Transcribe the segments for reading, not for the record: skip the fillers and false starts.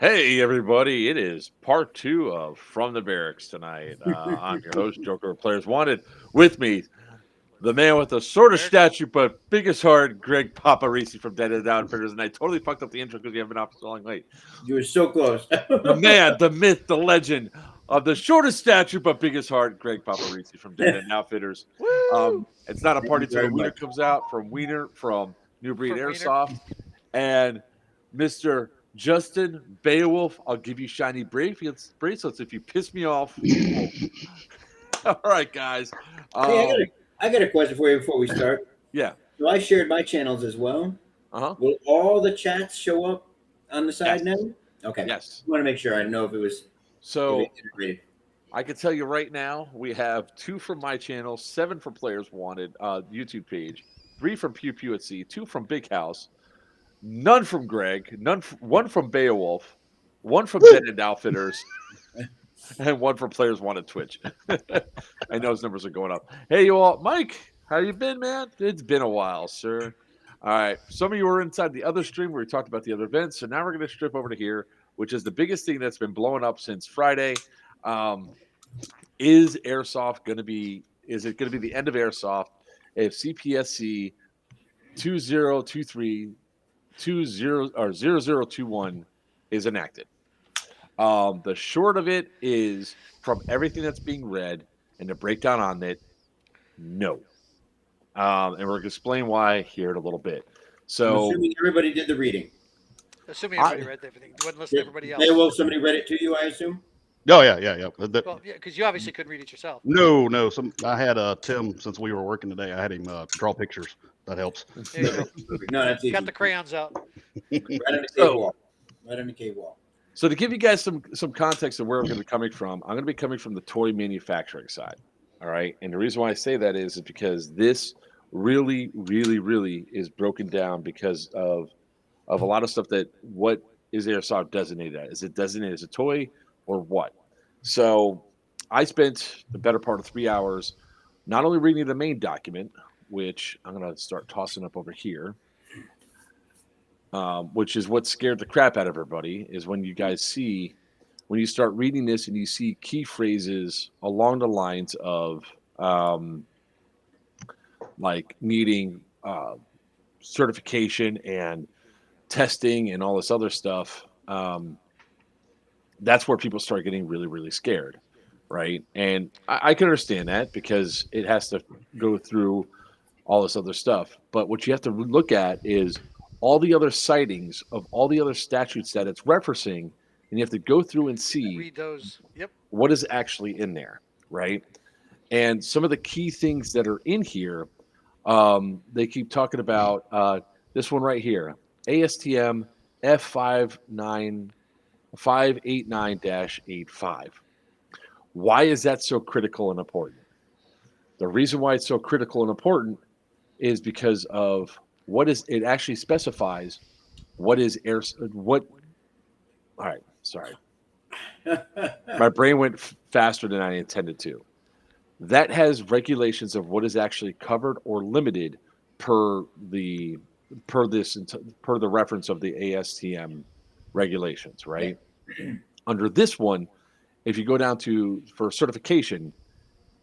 Hey, everybody. It is part two of From the Barracks tonight. I'm your host, Joker of Players Wanted. With me, the man with the shorter Eric? stature but biggest heart, Greg Paparisi from Dead End Outfitters. And I totally fucked up the intro because we haven't been off so long late. You were so close. The man, the myth, the legend of the shortest stature but biggest heart, Greg Paparisi from Dead End Outfitters. Woo! It's not a Thank party you till the very wiener much. comes out from New Breed From Wiener. Airsoft. And Mr. Justin Beowulf, I'll give you shiny bracelets if you piss me off. All right, guys. Hey, I got a question for you before we start. Yeah. So I shared my channels as well. Uh-huh. Will all the chats show up on the side Yes. now? Okay. Yes. I want to make sure I know if it's So integrated. I can tell you right now, we have 2 from my channel, 7 from Players Wanted YouTube page, 3 from Pew Pew at Sea, 2 from Big House, none from Greg, 1 from Beowulf, 1 from Dead End Outfitters, and 1 from Players Wanted Twitch. I know his numbers are going up. Hey, you all, Mike, how you been, man? It's been a while, sir. All right, some of you were inside the other stream where we talked about the other events, so now we're going to strip over to here, which is the biggest thing that's been blowing up since Friday. Is Airsoft going to be? Is it going to be the end of Airsoft if CPSC 2023 0021 is enacted? The short of it is, from everything that's being read and the breakdown on it, no. And we're going to explain why here in a little bit. I'm So, assuming everybody did the reading. Assuming everybody read everything. You wouldn't listen to everybody else. Will somebody read it to you, I assume? Oh yeah. Well, yeah, because you obviously couldn't read it yourself. No. I had Tim since we were working today. I had him draw pictures. That helps. There you go. No, that's easy. Got the crayons out. Right on the cave wall. Right on the cave wall. So to give you guys some context of where I'm going to be coming from, I'm going to be coming from the toy manufacturing side. All right, and the reason why I say that is because this really is broken down because of a lot of stuff that what is Airsoft designated as? Is it designated as a toy or what? So I spent the better part of 3 hours not only reading the main document, which I'm going to start tossing up over here, which is what scared the crap out of everybody, is when you start reading this and you see key phrases along the lines of like needing certification and testing and all this other stuff. That's where people start getting really scared, right? And I can understand that because it has to go through all this other stuff. But what you have to look at is all the other sightings of all the other statutes that it's referencing, and you have to go through and see Read those. Yep. what is actually in there, right? And some of the key things that are in here, they keep talking about this one right here, ASTM F589-85. Why is that so critical and important? The reason why it's so critical and important is because of what is it actually specifies what is air what all right, sorry. My brain went faster than I intended to. That has regulations of what is actually covered or limited per the reference of the ASTM regulations, right? Under this one, if you go down to for certification,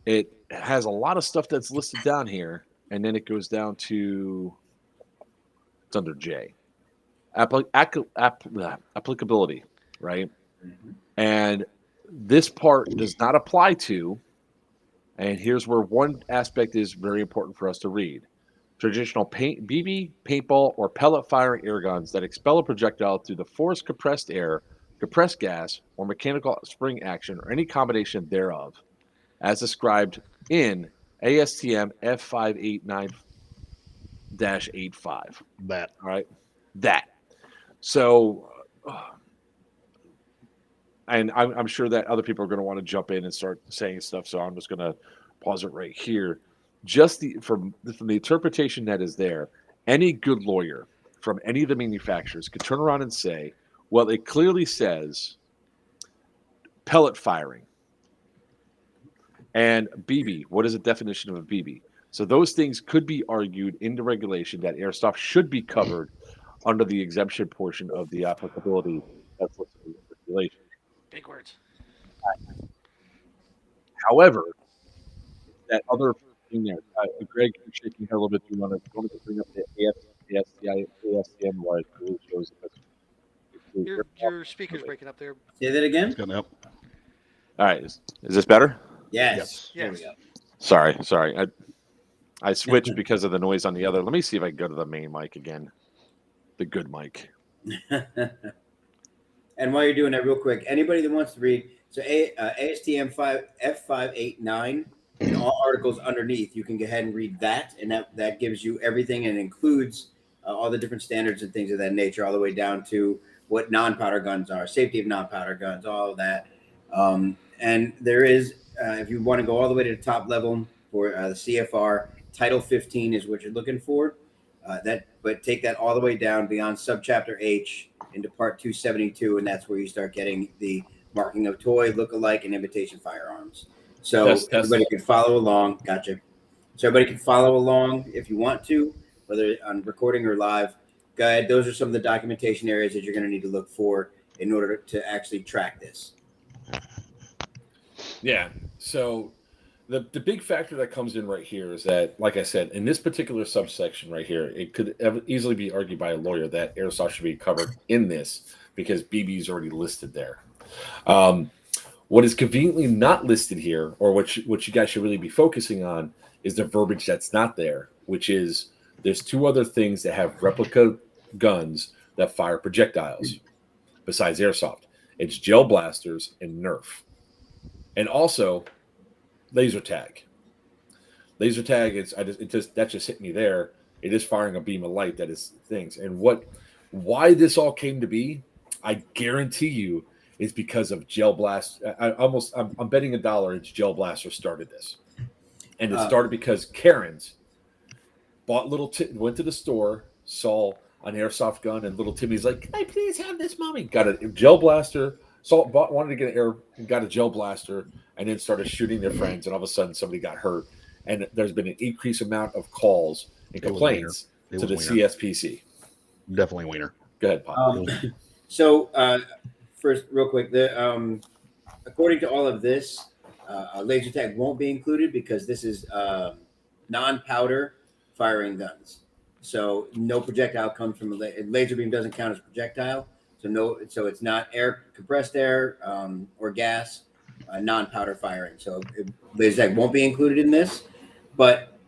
it has a lot of stuff that's listed down here, and then it goes down to it's under J. Applicability, right? Mhm. And this part does not apply to, and here's where one aspect is very important for us to read. Traditional BB, paintball, or pellet firing air guns that expel a projectile through the forced compressed air, compressed gas, or mechanical spring action, or any combination thereof, as described in ASTM F589-85. That. All right, that. So, and I'm sure that other people are going to want to jump in and start saying stuff. So I'm just going to pause it right here. Just from the interpretation that is there, any good lawyer from any of the manufacturers could turn around and say, well, it clearly says pellet firing. And BB, what is the definition of a BB? So those things could be argued in the regulation that airsoft should be covered under the exemption portion of the applicability that's listed backwards. However, that other thing there, Greg, you're shaking your head a little bit. Do you want to bring up the ASTM where it really shows that Your speaker's breaking up there. Say that again. It's gonna help. All right, is this better? Yes. Yes. There we Yes. go. Sorry. I switched because of the noise on the other. Let me see if I can go to the main mic again. The good mic. And while you're doing that, real quick, anybody that wants to read, so ASTM F589 and all articles underneath, you can go ahead and read that, and that gives you everything and includes all the different standards and things of that nature, all the way down to what non-powder guns are, safety of non-powder guns, all of that. And there is, if you want to go all the way to the top level for the CFR, Title 15 is what you're looking for. But take that all the way down beyond subchapter H into part 272, and that's where you start getting the marking of toy, look-alike, and imitation firearms. So everybody can follow along. Gotcha. So everybody can follow along if you want to, whether on recording or live. Go ahead. Those are some of the documentation areas that you're going to need to look for in order to actually track this. Yeah. So the big factor that comes in right here is that, like I said, in this particular subsection right here, it could easily be argued by a lawyer that airsoft should be covered in this because BB is already listed there. What is conveniently not listed here, or what you guys should really be focusing on, is the verbiage that's not there, which is there's two other things that have replica guns that fire projectiles besides airsoft. It's gel blasters and Nerf. And also laser tag. Laser tag that just hit me there. It is firing a beam of light that is things. And why this all came to be, I guarantee you, is because of gel blast. I'm betting $1 it's gel blaster started this. And it started because Karen's bought went to the store, saw an airsoft gun, and little Timmy's like, "Can I please have this, mommy?" Got a gel blaster. Wanted to get got a gel blaster, and then started shooting their friends. And all of a sudden, somebody got hurt. And there's been an increased amount of calls and complaints to the CSPC. Definitely wiener. Go ahead, Pop. First, real quick, according to all of this, laser tag won't be included because this is non-powder firing guns. So no projectile comes from a laser beam. Doesn't count as projectile. So it's not compressed air or gas, non-powder firing. So laser tag won't be included in this. But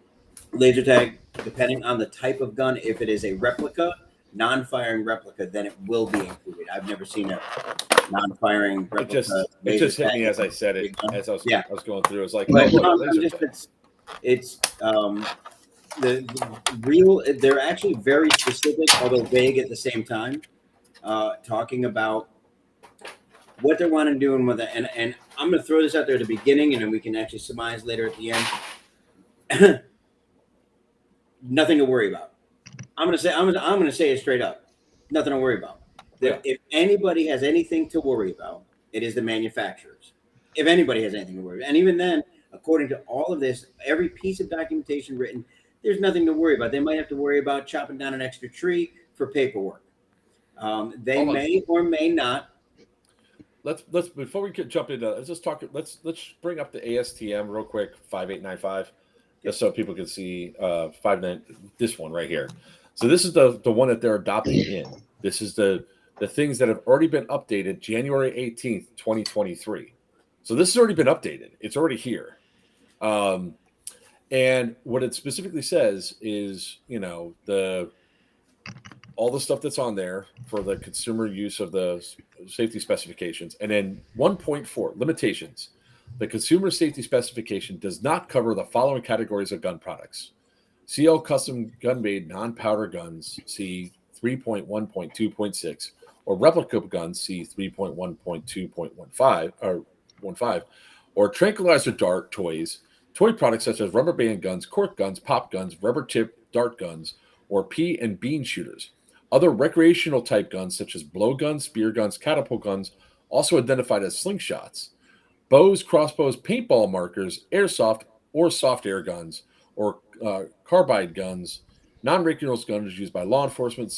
laser tag, depending on the type of gun, if it is a replica, non-firing replica, then it will be included. I've never seen a non-firing replica. It just hit me as I said it. As I was going through, it's like, the real. They're actually very specific, although vague at the same time. Talking about what they're wanting to do and and I'm going to throw this out there at the beginning, and then we can actually surmise later at the end. Nothing to worry about. I'm going to say it straight up. Nothing to worry about. If anybody has anything to worry about, it is the manufacturers. If anybody has anything to worry about, and even then, according to all of this, every piece of documentation written, there's nothing to worry about. They might have to worry about chopping down an extra tree for paperwork. They may or may not. Let's before we jump into let's bring up the ASTM real quick, 5895, just so people can see 59 this one right here. So this is the one that they're adopting in. This is the things that have already been updated January 18th, 2023. So this has already been updated. It's already here. And what it specifically says is, all the stuff that's on there for the consumer use of the safety specifications. And then 1.4, limitations. The consumer safety specification does not cover the following categories of gun products. CL custom gun-made non-powder guns, see 3.1.2.6, or replica guns, see 3.1.2.15 or 15, or tranquilizer dart toys, toy products such as rubber band guns, cork guns, pop guns, rubber tip dart guns, or pea and bean shooters. Other recreational type guns such as blow guns, spear guns, catapult guns, also identified as slingshots, bows, crossbows, paintball markers, airsoft or soft air guns, or carbide guns, non-recreational guns used by law enforcement,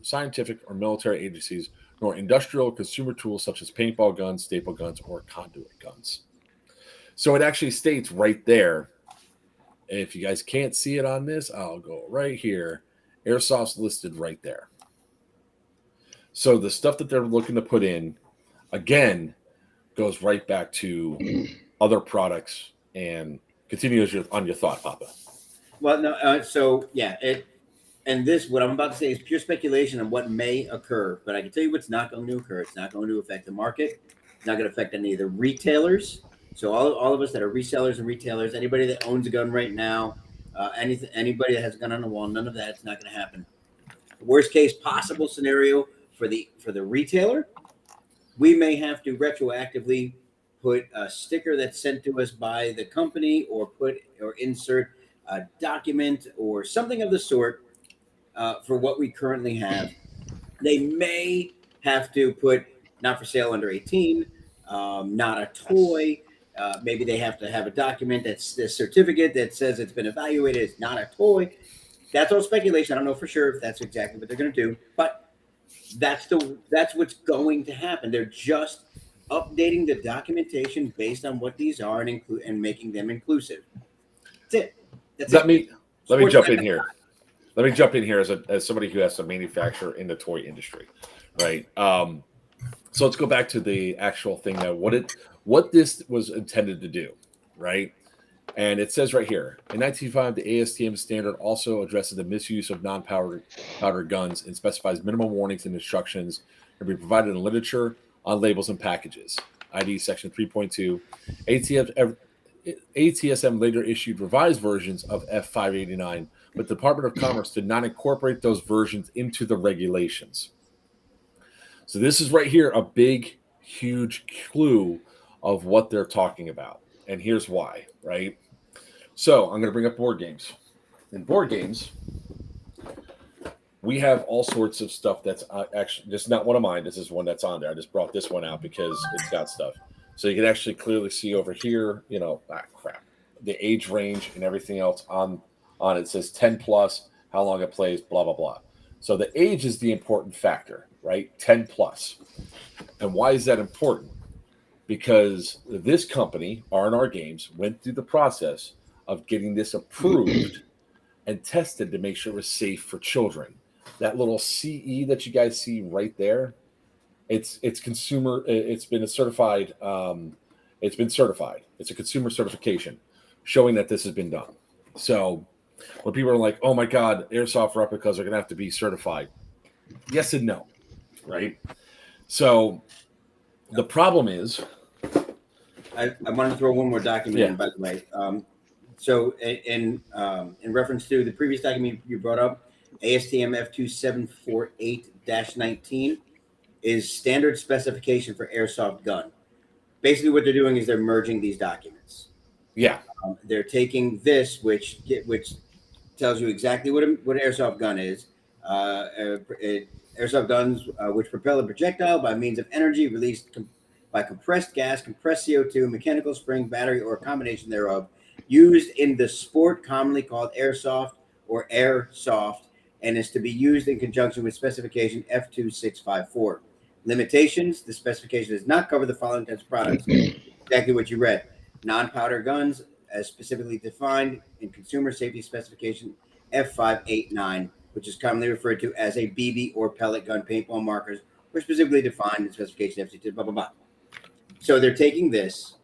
scientific, or military agencies, nor industrial consumer tools such as paintball guns, staple guns, or conduit guns. So it actually states right there, if you guys can't see it on this, I'll go right here. Airsoft's listed right there. So the stuff that they're looking to put in, again, goes right back to other products. And continue on your thought, Papa. Well, no. And this, what I'm about to say, is pure speculation on what may occur. But I can tell you what's not going to occur. It's not going to affect the market. It's not going to affect any of the retailers. So all of us that are resellers and retailers, anybody that owns a gun right now, anybody that has a gun on the wall, none of that's not going to happen. Worst case possible scenario for the retailer, we may have to retroactively put a sticker that's sent to us by the company, or insert a document or something of the sort for what we currently have. They may have to put not for sale under 18, not a toy. Maybe they have to have a document that's the certificate that says it's been evaluated. It's not a toy. That's all speculation. I don't know for sure if that's exactly what they're going to do, but that's what's going to happen. They're just updating the documentation based on what these are and making them inclusive. That's it. Let me jump in here. Let me jump in here as somebody who has to manufacture in the toy industry, right? So let's go back to the actual thing that what this was intended to do, right? And it says right here, in 1905, the ASTM standard also addresses the misuse of non-powder guns and specifies minimum warnings and instructions to be provided in literature, on labels, and packages. ID Section 3.2. ATSM later issued revised versions of F589, but the Department of Commerce did not incorporate those versions into the regulations. So this is right here a big, huge clue of what they're talking about. And here's why, right? So I'm going to bring up board games. In board games, we have all sorts of stuff that's actually just not one of mine. This is one that's on there. I just brought this one out because it's got stuff. So you can actually clearly see over here, the age range and everything else on it. It says 10 plus, how long it plays, blah, blah, blah. So the age is the important factor, right? 10 plus. And why is that important? Because this company, R&R Games, went through the process of getting this approved and tested to make sure it was safe for children. That little CE that you guys see right there, it's consumer. It's been certified. It's been certified. It's a consumer certification showing that this has been done. So when people are like, "Oh my God, airsoft replicas are going to have to be certified," yes and no, right? So the problem is, I want to throw one more document in, by the way. So in reference to the previous document you brought up, ASTM F2748-19 is standard specification for airsoft gun. Basically, what they're doing is they're merging these documents. Yeah. They're taking this, which tells you exactly what an airsoft gun is. Airsoft guns which propel a projectile by means of energy released by compressed gas, compressed CO2, mechanical spring, battery, or a combination thereof, used in the sport commonly called airsoft or airsoft, and is to be used in conjunction with specification F2654. Limitations: the specification does not cover the following types of products. Exactly what you read. Non-powder guns, as specifically defined in Consumer Safety Specification F589, which is commonly referred to as a BB or pellet gun paintball markers, were specifically defined in specification F2, blah, blah, blah. So they're taking this,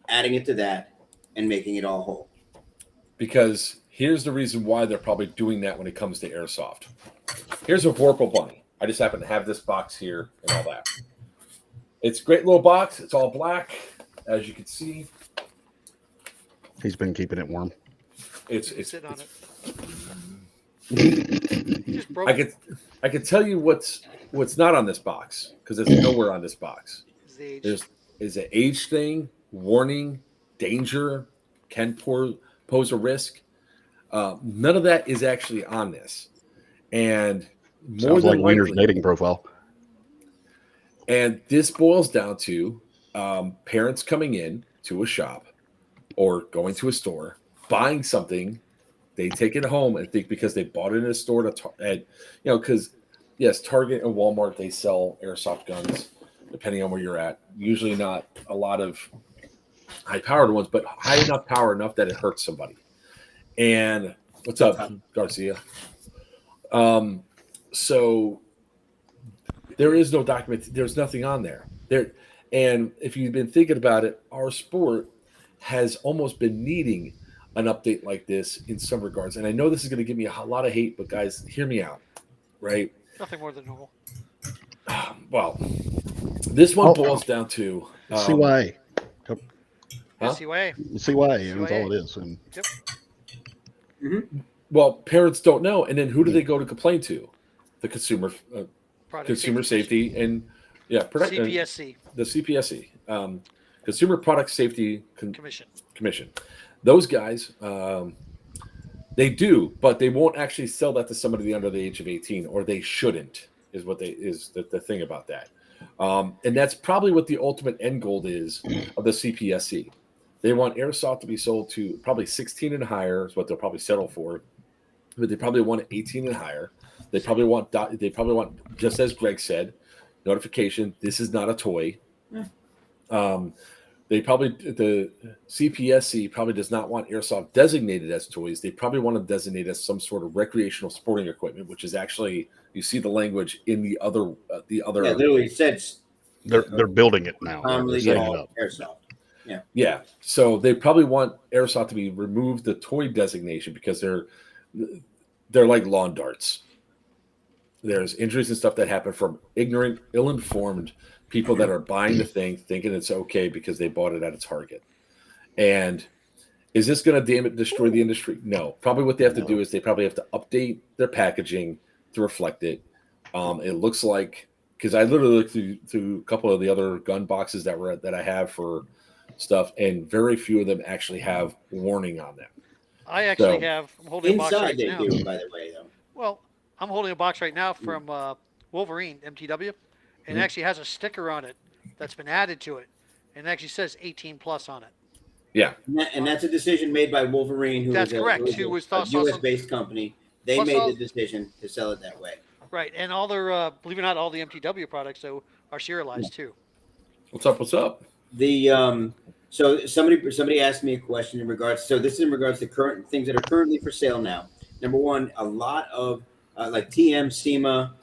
adding it to that, and making it all whole. Because here's the reason why they're probably doing that when it comes to airsoft. Here's a Vorpal Bunny. I just happen to have this box here and all that. It's a great little box. It's all black, as you can see. He's been keeping it warm. It's sit on it. You just broke I could tell you what's not on this box, because it's nowhere on this box. There's an age thing, warning, danger, can pose a risk. None of that is actually on this, and more Sounds than like Wiener's likely, dating profile. and this boils down to parents coming in to a shop or going to a store, buying something, they take it home and think because they bought it in a store because yes, Target and Walmart, they sell airsoft guns, depending on where you're at. Usually not a lot of high-powered ones, but high enough power enough that it hurts somebody. And what's up, Garcia? So there is no document. There's nothing on there. And if you've been thinking about it, our sport has almost been needing an update like this in some regards. And I know this is going to give me a lot of hate, but guys, hear me out, right? Nothing more than normal. Well, this one boils down to CYA. Huh? CYA. CYA, that's all it is. And Yep. well, parents don't know, and then who do they go to complain to? The consumer safety and CPSC. The CPSC, Consumer Product Safety Commission. Those guys, they do, but they won't actually sell that to somebody under the age of 18, or they shouldn't. Is the thing about that, and that's probably what the ultimate end goal is of the CPSC. They want airsoft to be sold to probably 16 and higher is what they'll probably settle for, but they probably want 18 and higher. They probably want just as Greg said, notification. This is not a toy. The CPSC probably does not want airsoft designated as toys. They probably want to designate as some sort of recreational sporting equipment, which is actually, you see the language in the other. Yeah, literally says they're building it now. commonly They're setting it called up. airsoft. Yeah. So they probably want airsoft to be removed the toy designation because they're like lawn darts. There's injuries and stuff that happen from ignorant, ill-informed people that are buying the thing, thinking it's okay because they bought it at a Target. And is this going to destroy the industry? No. Probably what they have to do is they probably have to update their packaging to reflect it. It looks like, because I literally looked through a couple of the other gun boxes that I have for stuff, and very few of them actually have warning on them. I actually have. I'm holding a box Inside right they now. do, by the way, though. Well, I'm holding a box right now from Wolverine MTW, and it actually has a sticker on it that's been added to it, and it actually says 18 plus on it. Yeah, And that's a decision made by Wolverine, who That's is correct. a U.S.-based company. They made the decision to sell it that way. Right, and all their, believe it or not, all the MTW products though are serialized too. What's up? So somebody asked me a question in regards. So this is in regards to current things that are currently for sale now. Number one, a lot of like TM, SEMA.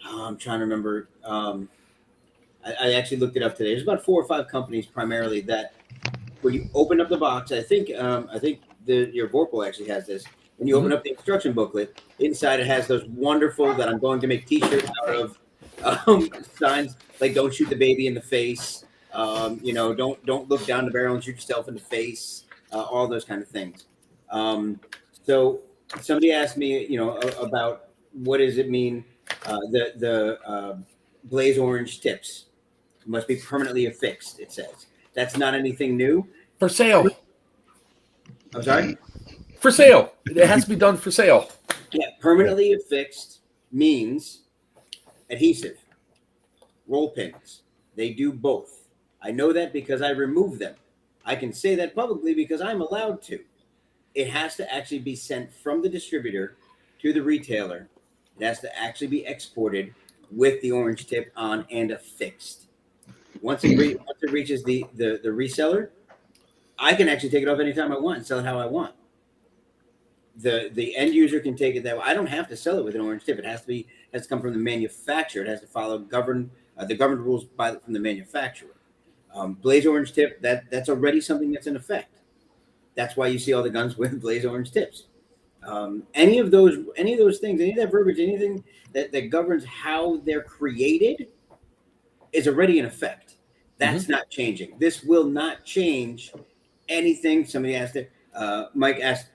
I'm trying to remember. I actually looked it up today. There's about 4 or 5 companies primarily that when you open up the box, I think your Vorpal actually has this. When you open up the instruction booklet, inside it has those wonderful that I'm going to make T-shirts out of signs like "Don't shoot the baby in the face." Don't look down the barrel and shoot yourself in the face. All those kind of things. So somebody asked me, about what does it mean? The blaze orange tips must be permanently affixed. It says that's not anything new. For sale. I'm sorry. For sale. It has to be done for sale. Yeah, permanently affixed means adhesive, roll pins. They do both. I know that because I remove them. I can say that publicly because I'm allowed to. It has to actually be sent from the distributor to the retailer. It has to actually be exported with the orange tip on and affixed. Once it reaches the reseller, I can actually take it off anytime I want and sell it how I want. The end user can take it that way. I don't have to sell it with an orange tip. It has to come from the manufacturer. It has to follow the governed rules from the manufacturer. Blaze orange tip, that's already something that's in effect. That's why you see all the guns with blaze orange tips. Any of those things, any of that verbiage, anything that governs how they're created is already in effect. That's not changing. This will not change anything. Somebody asked it. Mike asked,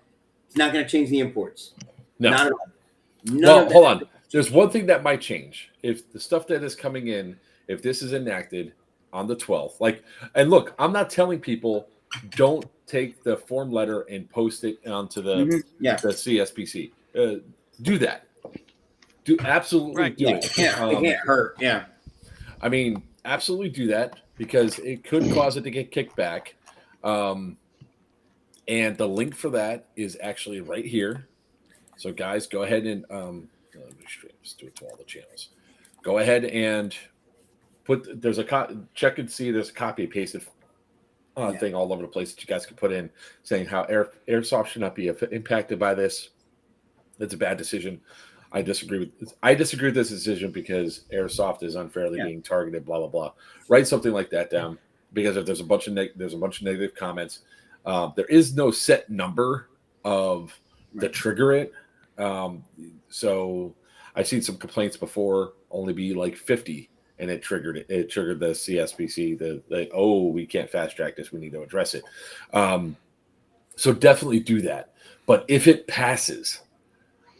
it's not going to change the imports. No. Not at all. Well, hold on. There's one thing that might change. If the stuff that is coming in, if this is enacted on the 12th, and look, I'm not telling people don't take the form letter and post it onto the CSPC. Do that. Do absolutely do it. It can't hurt. Yeah. I mean, absolutely do that because it could cause it to get kicked back. And the link for that is actually right here. So guys, go ahead and Let's do it to all the channels. Go ahead and there's a check and see. There's a copy pasted thing all over the place that you guys can put in saying how Airsoft should not be impacted by this. It's a bad decision. I disagree with this decision because Airsoft is unfairly being targeted. Blah blah blah. Write something like that down because if there's a bunch of negative comments, there is no set number of the trigger it. So I've seen some complaints before only be like 50, and it triggered it. It triggered the CSPC. We can't fast track this. We need to address it. So definitely do that. But if it passes,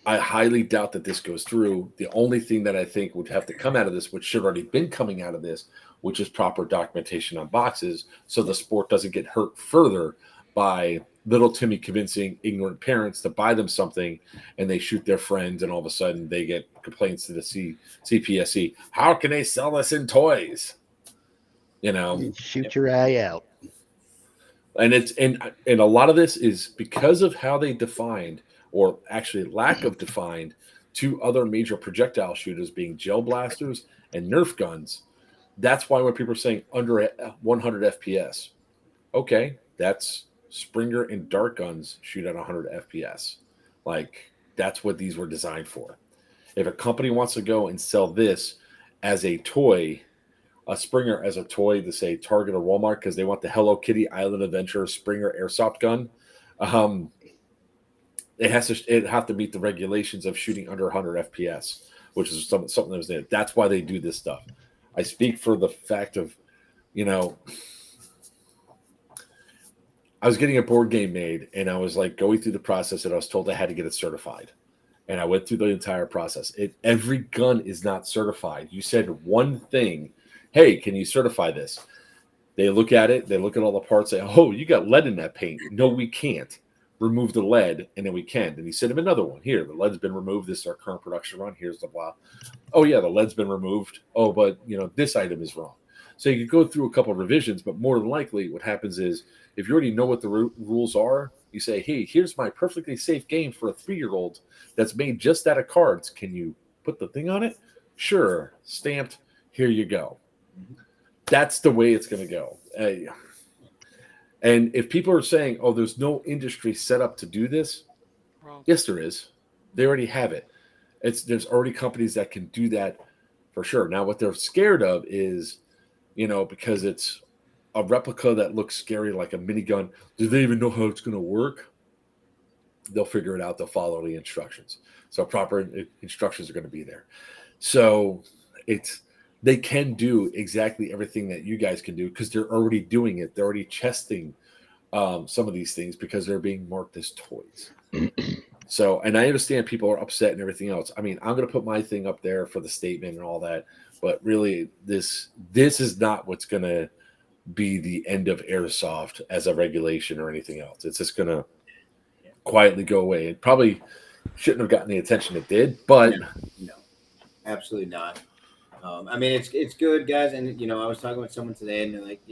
I highly doubt that this goes through. The only thing that I think would have to come out of this, which should already been coming out of this, which is proper documentation on boxes, so the sport doesn't get hurt further by little Timmy convincing ignorant parents to buy them something, and they shoot their friends, and all of a sudden they get complaints to the CPSC. How can they sell this in toys? Shoot your eye out. And and a lot of this is because of how they defined, or actually lack of defined, two other major projectile shooters being gel blasters and Nerf guns. That's why when people are saying under 100 FPS, okay, that's Springer and dart guns shoot at 100 FPS. Like, that's what these were designed for. If a company wants to go and sell this as a toy, a Springer as a toy to say Target or Walmart because they want the Hello Kitty Island Adventure Springer Airsoft gun, it have to meet the regulations of shooting under 100 FPS, which is something that was there. That's why they do this stuff. I speak for the fact of, I was getting a board game made, and I was like going through the process, and I was told I had to get it certified. And I went through the entire process. Every gun is not certified. You said one thing, hey, can you certify this? They look at it, they look at all the parts, say, oh, you got lead in that paint. No, we can't. Remove the lead, and then we can. And he sent him another one. Here, the lead's been removed. This is our current production run. Here's the blah. Oh, yeah, the lead's been removed. Oh, but, this item is wrong. So you could go through a couple of revisions, but more than likely what happens is if you already know what the rules are, you say, hey, here's my perfectly safe game for a 3-year-old that's made just out of cards. Can you put the thing on it? Sure. Stamped. Here you go. That's the way it's going to go. And if people are saying, oh, there's no industry set up to do this, Wrong. Yes, there is. They already have it. There's already companies that can do that for sure. Now, what they're scared of is, because it's a replica that looks scary like a minigun, do they even know how it's going to work? They'll figure it out. They'll follow the instructions. So proper instructions are going to be there. So they can do exactly everything that you guys can do because they're already doing it. They're already testing some of these things because they're being marked as toys. So, and I understand people are upset and everything else. I mean, I'm going to put my thing up there for the statement and all that, but really this is not what's going to be the end of Airsoft as a regulation or anything else. It's just going to quietly go away. It probably shouldn't have gotten the attention it did, but no, absolutely not. I mean, it's good, guys. And, I was talking with someone today, and they're like,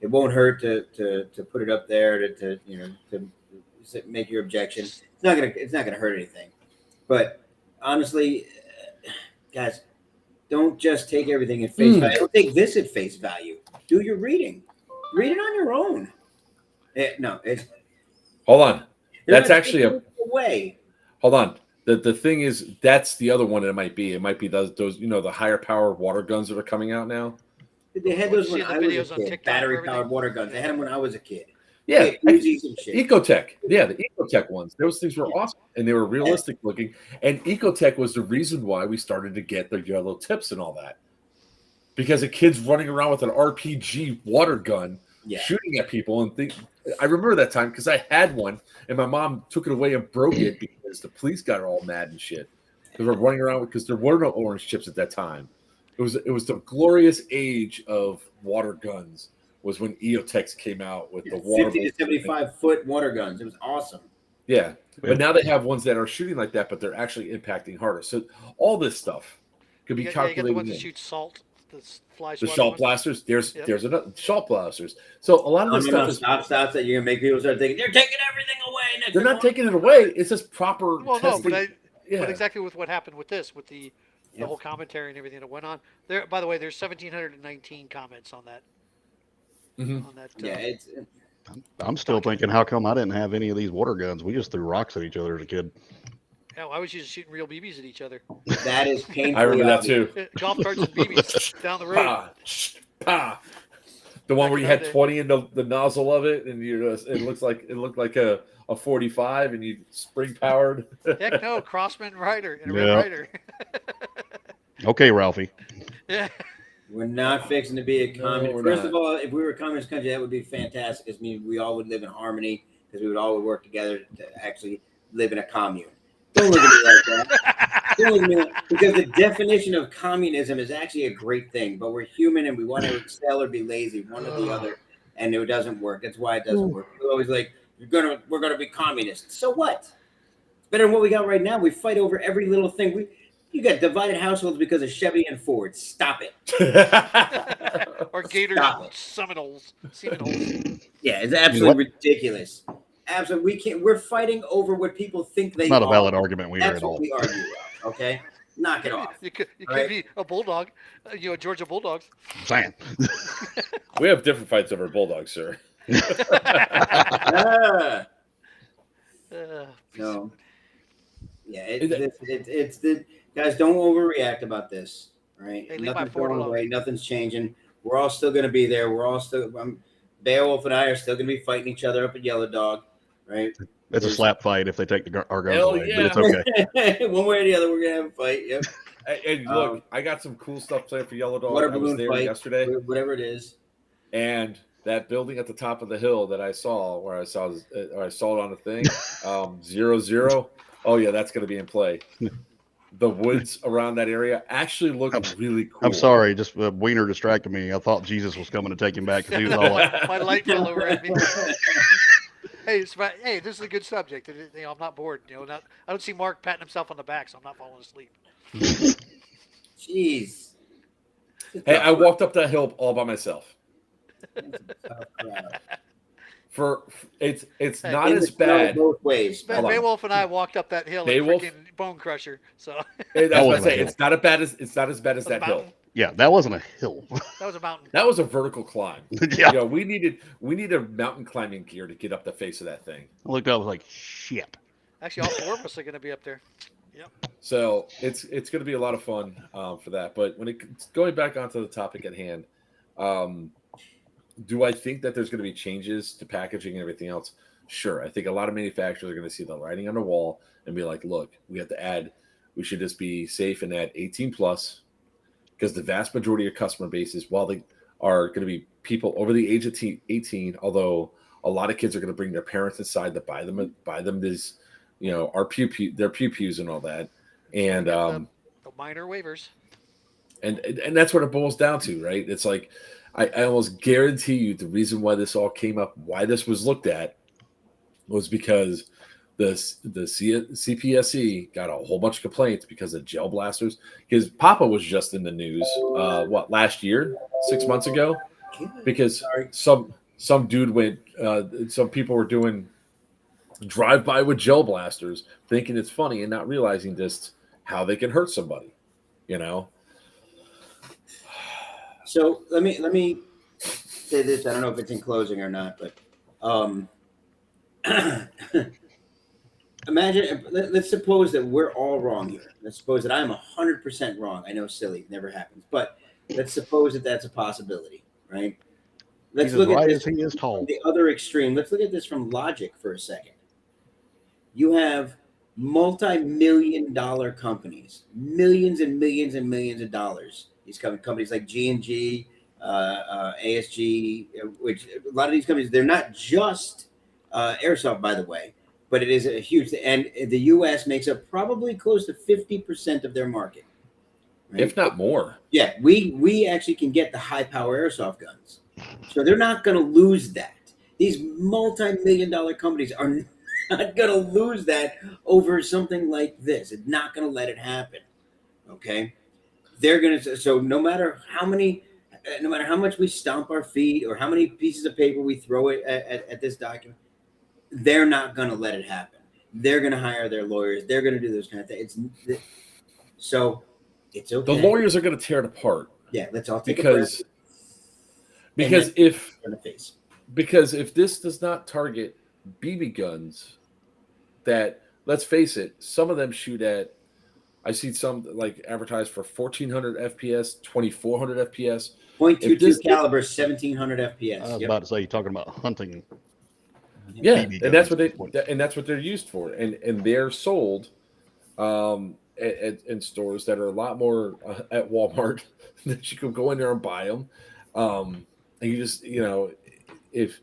it won't hurt to put it up there to make your objection. It's not gonna hurt anything. But honestly, guys, don't just take everything at face value. Don't take this at face value. Do your reading. Read it on your own. Hold on. That's actually a way. Hold on. The thing is, that's the other one. It might be those the higher power water guns that are coming out now. They had those when I was a kid. Battery powered water guns. They had them when I was a kid. Yeah, Ecotech. Yeah, the Ecotech ones. Those things were awesome, and they were realistic looking. And Ecotech was the reason why we started to get the yellow tips and all that, because a kid's running around with an RPG water gun, shooting at people, and I remember that time because I had one, and my mom took it away and broke it because the police got all mad and shit because we're running around because there were no orange chips at that time. It was the glorious age of water guns. Was when EOTechs came out with the water 50 to 75 foot water guns. It was awesome. Yeah, but now they have ones that are shooting like that, but they're actually impacting harder. So all this stuff could be calculated. You get the ones that shoot salt. The salt blasters. There's another salt blasters. So a lot of this stuff is stop that you're gonna make people start thinking they're taking everything away. They're not taking it away. It's just proper testing. No, but But exactly with what happened with this, with the whole commentary and everything that went on. There, by the way, there's 1,719 comments on that. Mhm. On that. It's I'm still thinking, how come I didn't have any of these water guns? We just threw rocks at each other as a kid. I was just shooting real BBs at each other. that is painfully I remember that obvious. too. Golf carts and BBs down the road. Pa, pa. The one Back where in you our had day. 20 in the nozzle of it, and it looked like a 45, and you spring powered. Heck no, Crossman Rider and a Red Yeah. Rider. Okay, Ralphie. Yeah. We're not fixing to be a No, communist. we're First not. of all, if we were a communist country, that would be fantastic. Because we all would live in harmony. Because we would all work together to actually live in a commune. Don't look at me like that. Don't look at me like, because the definition of communism is actually a great thing. But we're human and we want to excel or be lazy, one or the other, and it doesn't work. That's why it doesn't work. People always like, we're gonna be communists. So what? It's better than what we got right now. We fight over every little thing. You got divided households because of Chevy and Ford. Stop it. Or Gators Stop and it. Seminoles. Yeah, it's absolutely ridiculous. Absolutely, we can't. We're fighting over what people think they It's not a are. valid argument we hear That's at what all. we argue about. Okay, knock it off. You could Right. be a bulldog, Georgia Bulldogs. I'm saying. We have different fights over bulldogs, sir. Ah, Uh, no. Yeah, it's the guys. Don't overreact about this. Right? Hey, leave my Nothing's Ford going alone. away. Nothing's changing. We're all still going to be there. We're all still. Beowulf and I are still going to be fighting each other up at Yellow Dog. Right? It's a slap fight if they take our guns Hell away, yeah. but it's okay. One way or the other, we're going to have a fight. Yep. And look, I got some cool stuff planned for Yellow Dog. Water I was balloon there fight. yesterday, Whatever it is. and that building at the top of the hill that I saw, where I saw it on the thing, 0-0. Oh yeah, that's going to be in play. The woods around that area actually look really cool. I'm sorry, just Wiener distracted me. I thought Jesus was coming to take him back because he was all like, my light fell over at me. Hey, this is a good subject. I'm not bored. I don't see Mark patting himself on the back, so I'm not falling asleep. Jeez. Hey, I walked up that hill all by myself. It's not as bad. Both ways. Hold on. Beowulf and I walked up that hill in Beowulf? freaking Bone Crusher. So That's what I say. hill. It's not as bad as that hill. yeah, that wasn't a hill. That was a mountain. That was a vertical climb. Yeah. We needed mountain climbing gear to get up the face of that thing. I looked up, I was like, shit. Actually, all four of us are going to be up there. So it's going to be a lot of fun for that. But going back onto the topic at hand, do I think that there's going to be changes to packaging and everything else? Sure. I think a lot of manufacturers are going to see the writing on the wall and be like, look, we should just be safe and add 18 plus, because the vast majority of customer bases, while they are going to be people over the age of 18, although a lot of kids are going to bring their parents inside to buy them this, their pew-pews and all that. And The minor waivers. and that's what it boils down to, right? It's like, I almost guarantee you the reason why this all came up, why this was looked at, was because the CPSC got a whole bunch of complaints because of gel blasters. Because Papa was just in the news, last year, 6 months ago, because some dude went, some people were doing drive-by with gel blasters, thinking it's funny and not realizing just how they can hurt somebody, So let me say this. I don't know if it's in closing or not, but imagine. Let's suppose that we're all wrong here. Let's suppose that I'm 100% wrong. I know, silly, it never happens, but let's suppose that that's a possibility, right? Let's look at this as he is tall. from the other extreme. Let's look at this from logic for a second. You have multi-million-dollar companies, millions and millions and millions of dollars. These companies like G&G, ASG, which a lot of these companies, they're not just Airsoft, by the way, but it is a huge, and the U.S. makes up probably close to 50% of their market. Right? if not more. Yeah, we actually can get the high-power Airsoft guns. So they're not going to lose that. These multi-million-dollar companies are not going to lose that over something like this. It's not going to let it happen. Okay? They're going to, so no matter how much we stomp our feet or how many pieces of paper we throw at this document, they're not going to let it happen. they're going to hire their lawyers. They're going to do those kind of things. So it's okay. The lawyers are going to tear it apart. Yeah, let's all take because a because face. because if this does not target BB guns, that, let's face it, some of them shoot at, I see some like advertised for 1400 FPS, 2400 FPS. .22 caliber, 1700 FPS. I was about to say, you're talking about hunting. Yeah, BB and that's guns. what they're used for, and they're sold in stores that are a lot more at Walmart that you can go in there and buy them. And you just, if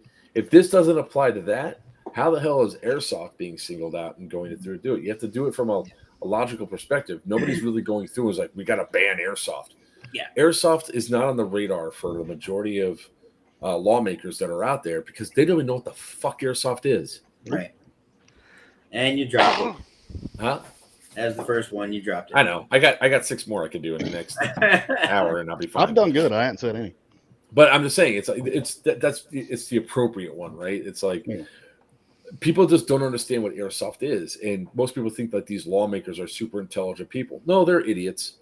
this doesn't apply to that, how the hell is Airsoft being singled out and going through do it? You have to do it from a logical perspective. Nobody's really going through and is like, we got to ban Airsoft. Yeah, Airsoft is not on the radar for the majority of lawmakers that are out there because they don't even know what the fuck Airsoft is. right. And you dropped it. Huh? As the first one, you dropped it. I know. I got 6 more I could do in the next hour, and I'll be fine. I've done good. I haven't said any. But I'm just saying, it's the appropriate one, right? It's like people just don't understand what Airsoft is, and most people think that these lawmakers are super intelligent people. No, they're idiots.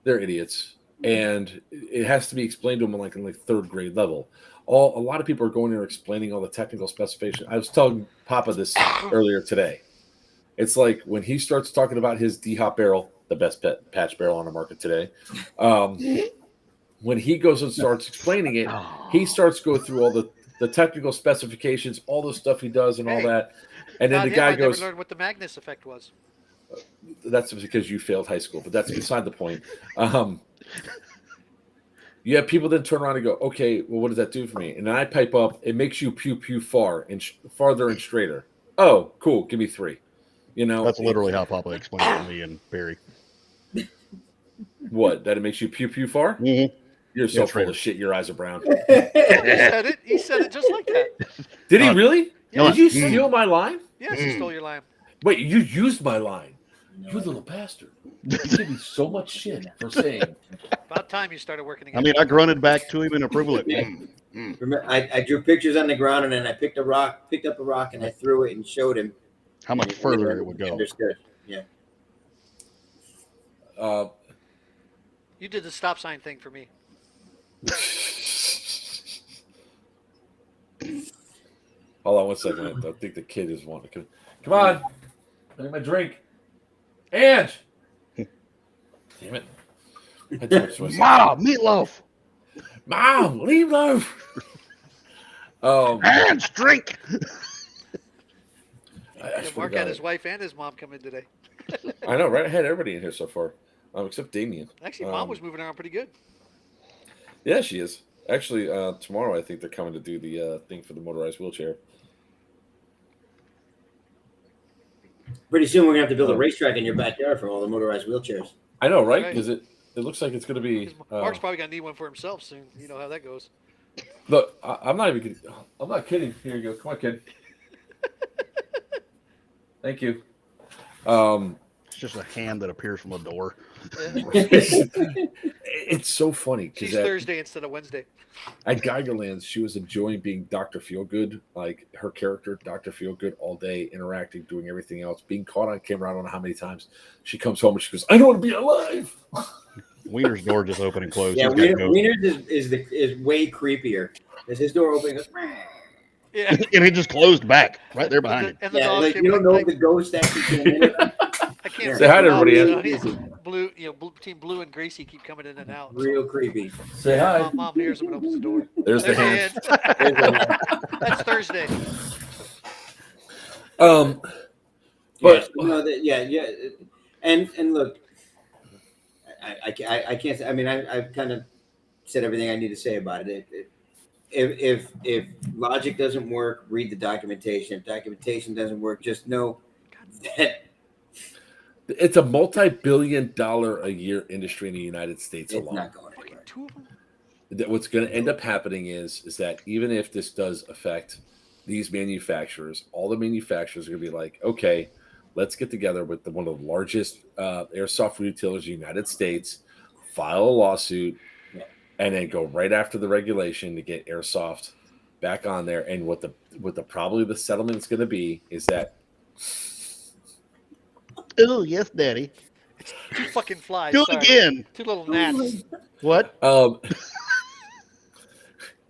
They're idiots, and it has to be explained to them in like third grade level. A lot of people are going there explaining all the technical specifications. I was telling Papa this earlier today. It's like when he starts talking about his D-Hop barrel, the best patch barrel on the market today. When he goes and starts explaining it, he starts to go through all the technical specifications, all the stuff he does and all that. And then the guy goes, I never learned what the Magnus effect was. that's because you failed high school, but that's beside the point. You have people then turn around and go, okay, well, what does that do for me? And then I pipe up, it makes you pew farther and straighter. Oh, cool. Give me 3. That's literally how Papa explained it to me and Barry. What? That it makes you pew far? Mm-hmm. You're so full of shit. Your eyes are brown. He said it just like that. Did he really? Yeah. Did you steal my line? Yes, he stole your line. Wait, you used my line. You little bastard. You give me so much shit for saying. About time you started working again. I mean, I grunted back to him in approval. Remember, I drew pictures on the ground, and then I picked up a rock, and I threw it and showed him how much further it would go. Understood. Yeah. You did the stop sign thing for me. Hold on 1 second. I think the kid is wanting to come on. I need my drink. Ange! Damn it. Mom, meatloaf. Mom, leave loaf. Ange, drink. Mark had his wife and his mom come in today. I know, right? I had everybody in here so far, except Damien. Actually, mom was moving around pretty good. Yeah, she is. Actually, tomorrow I think they're coming to do the thing for the motorized wheelchair. Pretty soon we're gonna have to build a racetrack in your backyard for all the motorized wheelchairs. I know, right? Because it looks like it's going to be. Mark's probably gonna need one for himself soon. You know how that goes. Look, I'm not even kidding. I'm not kidding. Here you go. Come on, kid. Thank you. It's just a hand that appears from a door. It's so funny because she's Thursday instead of Wednesday. At Geigerlands, she was enjoying being Dr. Feelgood, like her character, Dr. Feelgood, all day, interacting, doing everything else, being caught on camera. I don't know how many times. She comes home and she goes, "I don't want to be alive." Wiener's door just open and closed. Yeah, Wiener's is way creepier. Is his door open? Goes, yeah, and it just closed back right there behind it. And the yeah, dog like came you don't in, know like, if the ghost actually came in. I can't Say hi to everybody. He's Blue, between Blue and Gracie keep coming in and out. Real creepy. Say hi. Mom hears him and opens the door. There's the hand. That's Thursday. But yeah. And look, I can't say. I mean, I've kind of said everything I need to say about it. If logic doesn't work, read the documentation. If documentation doesn't work, just know that it's a multi-billion-dollar a year industry in the United States it's alone. not going anywhere. What's going to end up happening is that even if this does affect these manufacturers, all the manufacturers are going to be like, okay, let's get together with one of the largest airsoft retailers in the United States, file a lawsuit, and then go right after the regulation to get Airsoft back on there. And what the probably the settlement is going to be is that Oh, yes, Daddy. Two fucking flies. Do it sorry. again. Two little gnats. What?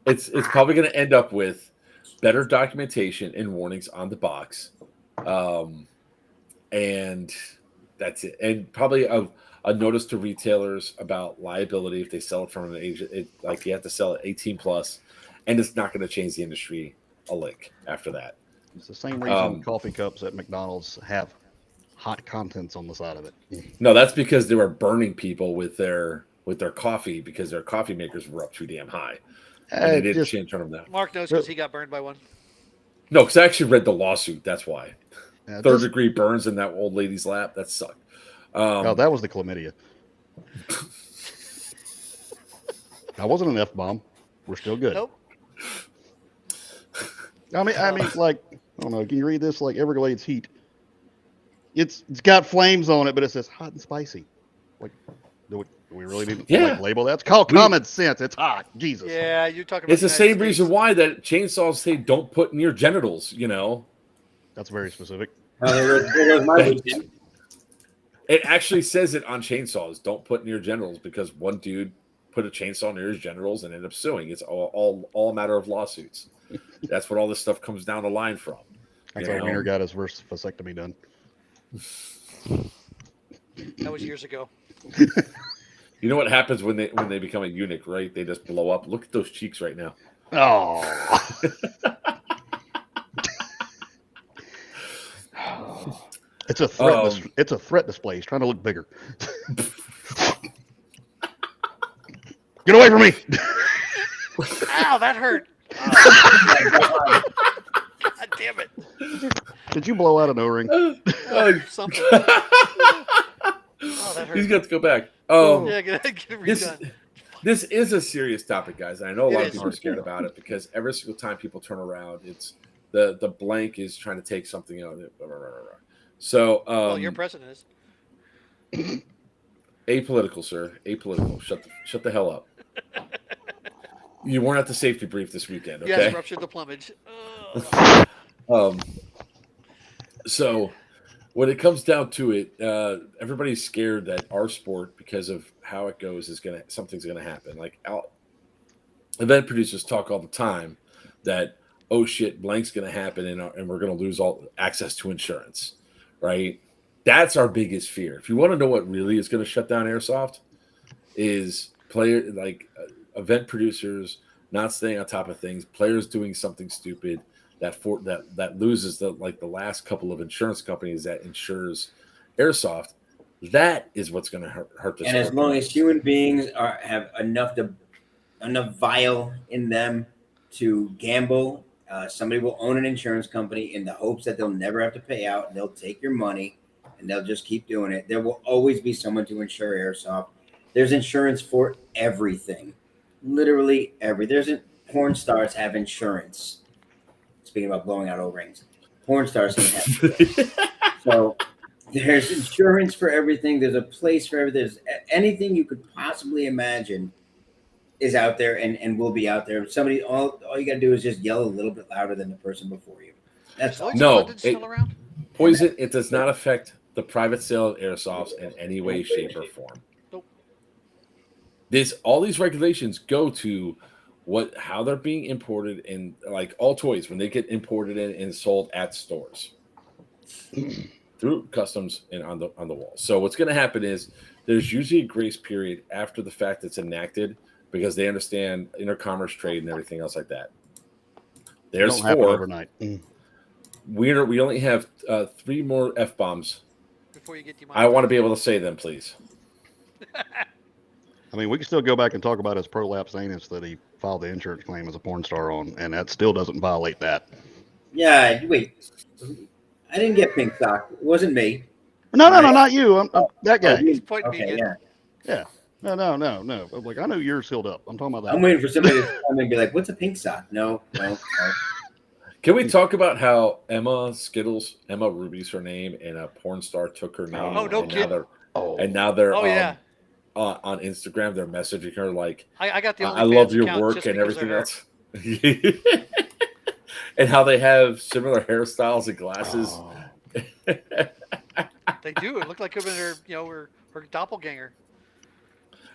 It's probably going to end up with better documentation and warnings on the box, and that's it. And probably a notice to retailers about liability if they sell it from an age. Like you have to sell it 18 plus, and it's not going to change the industry a lick after that. It's the same reason coffee cups at McDonald's have hot contents on the side of it. No, that's because they were burning people with their coffee because their coffee makers were up too damn high. And they didn't change them down. Mark knows because he got burned by one. No, because I actually read the lawsuit. That's why. Yeah, Third degree burns in that old lady's lap. That sucked. Oh, that was the chlamydia. That wasn't an F-bomb. We're still good. Nope. I mean, like, I don't know. Can you read this? Like Everglades heat. It's got flames on it, but it says hot and spicy. Like, do we really need to like, label that? It's called common sense. It's hot. Jesus. Yeah, you're talking about it's the same reason why that chainsaws say don't put near genitals, you know. That's very specific. It actually says it on chainsaws. Don't put near genitals because one dude put a chainsaw near his genitals and ended up suing. It's all a matter of lawsuits. That's what all this stuff comes down the line from. That's how Wiener got his first vasectomy done. That was years ago. You know what happens when they become a eunuch, right? They just blow up. Look at those cheeks right now. Oh. It's a threat. It's a threat display. He's trying to look bigger. Get away from me! Ow, that hurt. Oh. God damn it! Did you blow out an O-ring? Something. Oh, that hurt. He's got to go back. Yeah, get it redone. This is a serious topic, guys. And I know a lot of people are is. scared about it because every single time people turn around, it's the blank is trying to take something out of it. So, well, your president is apolitical, sir. Apolitical. Shut the hell up. You weren't at the safety brief this weekend, okay? Yes, ruptured the plumage. So when it comes down to it, everybody's scared that our sport, because of how it goes, something's gonna happen. Like event producers talk all the time that, oh shit, blank's gonna happen and we're gonna lose all access to insurance, right? That's our biggest fear. If you want to know what really is going to shut down Airsoft, is event producers not staying on top of things, players doing something stupid that loses the last couple of insurance companies that insures Airsoft. That is what's going to hurt this. And as long as human beings have enough vile in them to gamble, somebody will own an insurance company in the hopes that they'll never have to pay out, and they'll take your money and they'll just keep doing it. There will always be someone to insure Airsoft. There's insurance for everything. Literally porn stars have insurance. Speaking about blowing out O-rings, porn stars can have. So there's insurance for everything. There's a place for everything. There's anything you could possibly imagine is out there and will be out there. Somebody, all you got to do is just yell a little bit louder than the person before you. That's all. No, Poison. It does not affect the private sale of Airsofts in any way, shape, or form. Nope. All these regulations go to how they're being imported, and like all toys when they get imported in and sold at stores through customs and on the wall. So what's going to happen is there's usually a grace period after the fact that's enacted because they understand intercommerce trade and everything else like that. There's 4 overnight. We only have 3 more F-bombs. Before you get I want to be able to say them, please. I mean, we can still go back and talk about his prolapse anus that he filed the insurance claim as a porn star on, and that still doesn't violate that. Yeah, wait. I didn't get pink sock. It wasn't me. No, not you. I'm that guy. He's pointing me Okay, again. Yeah. No. I'm like, I know yours healed up. I'm talking about that. I'm waiting for somebody to come and be like, "What's a pink sock?" No. Can we talk about how Emma Ruby's her name, and a porn star took her name? Oh, no kidding. Now they're Oh, yeah. On Instagram, they're messaging her like, I got the I love your work and everything else. And how they have similar hairstyles and glasses. They do. It looked like it was her doppelganger.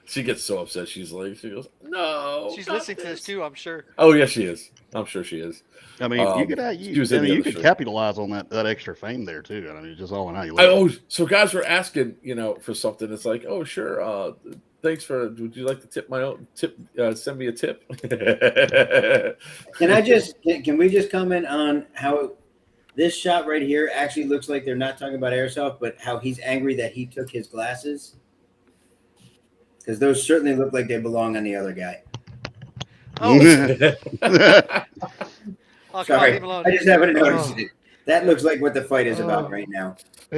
She gets so upset. She goes, no. She's not listening to this too, I'm sure. Oh, yes, she is. I'm sure she is. I mean, you could she was in the you other could stream. capitalize on that extra fame there too. I mean, just all in how you look. So guys were asking, for something. It's like, oh, sure. Thanks for. Would you like to tip my own tip? Send me a tip. Can we just comment on how this shot right here actually looks like they're not talking about airsoft, but how he's angry that he took his glasses? Because those certainly look like they belong on the other guy. Oh, Sorry, leave him alone. I just haven't noticed it. That looks like what the fight is about right now.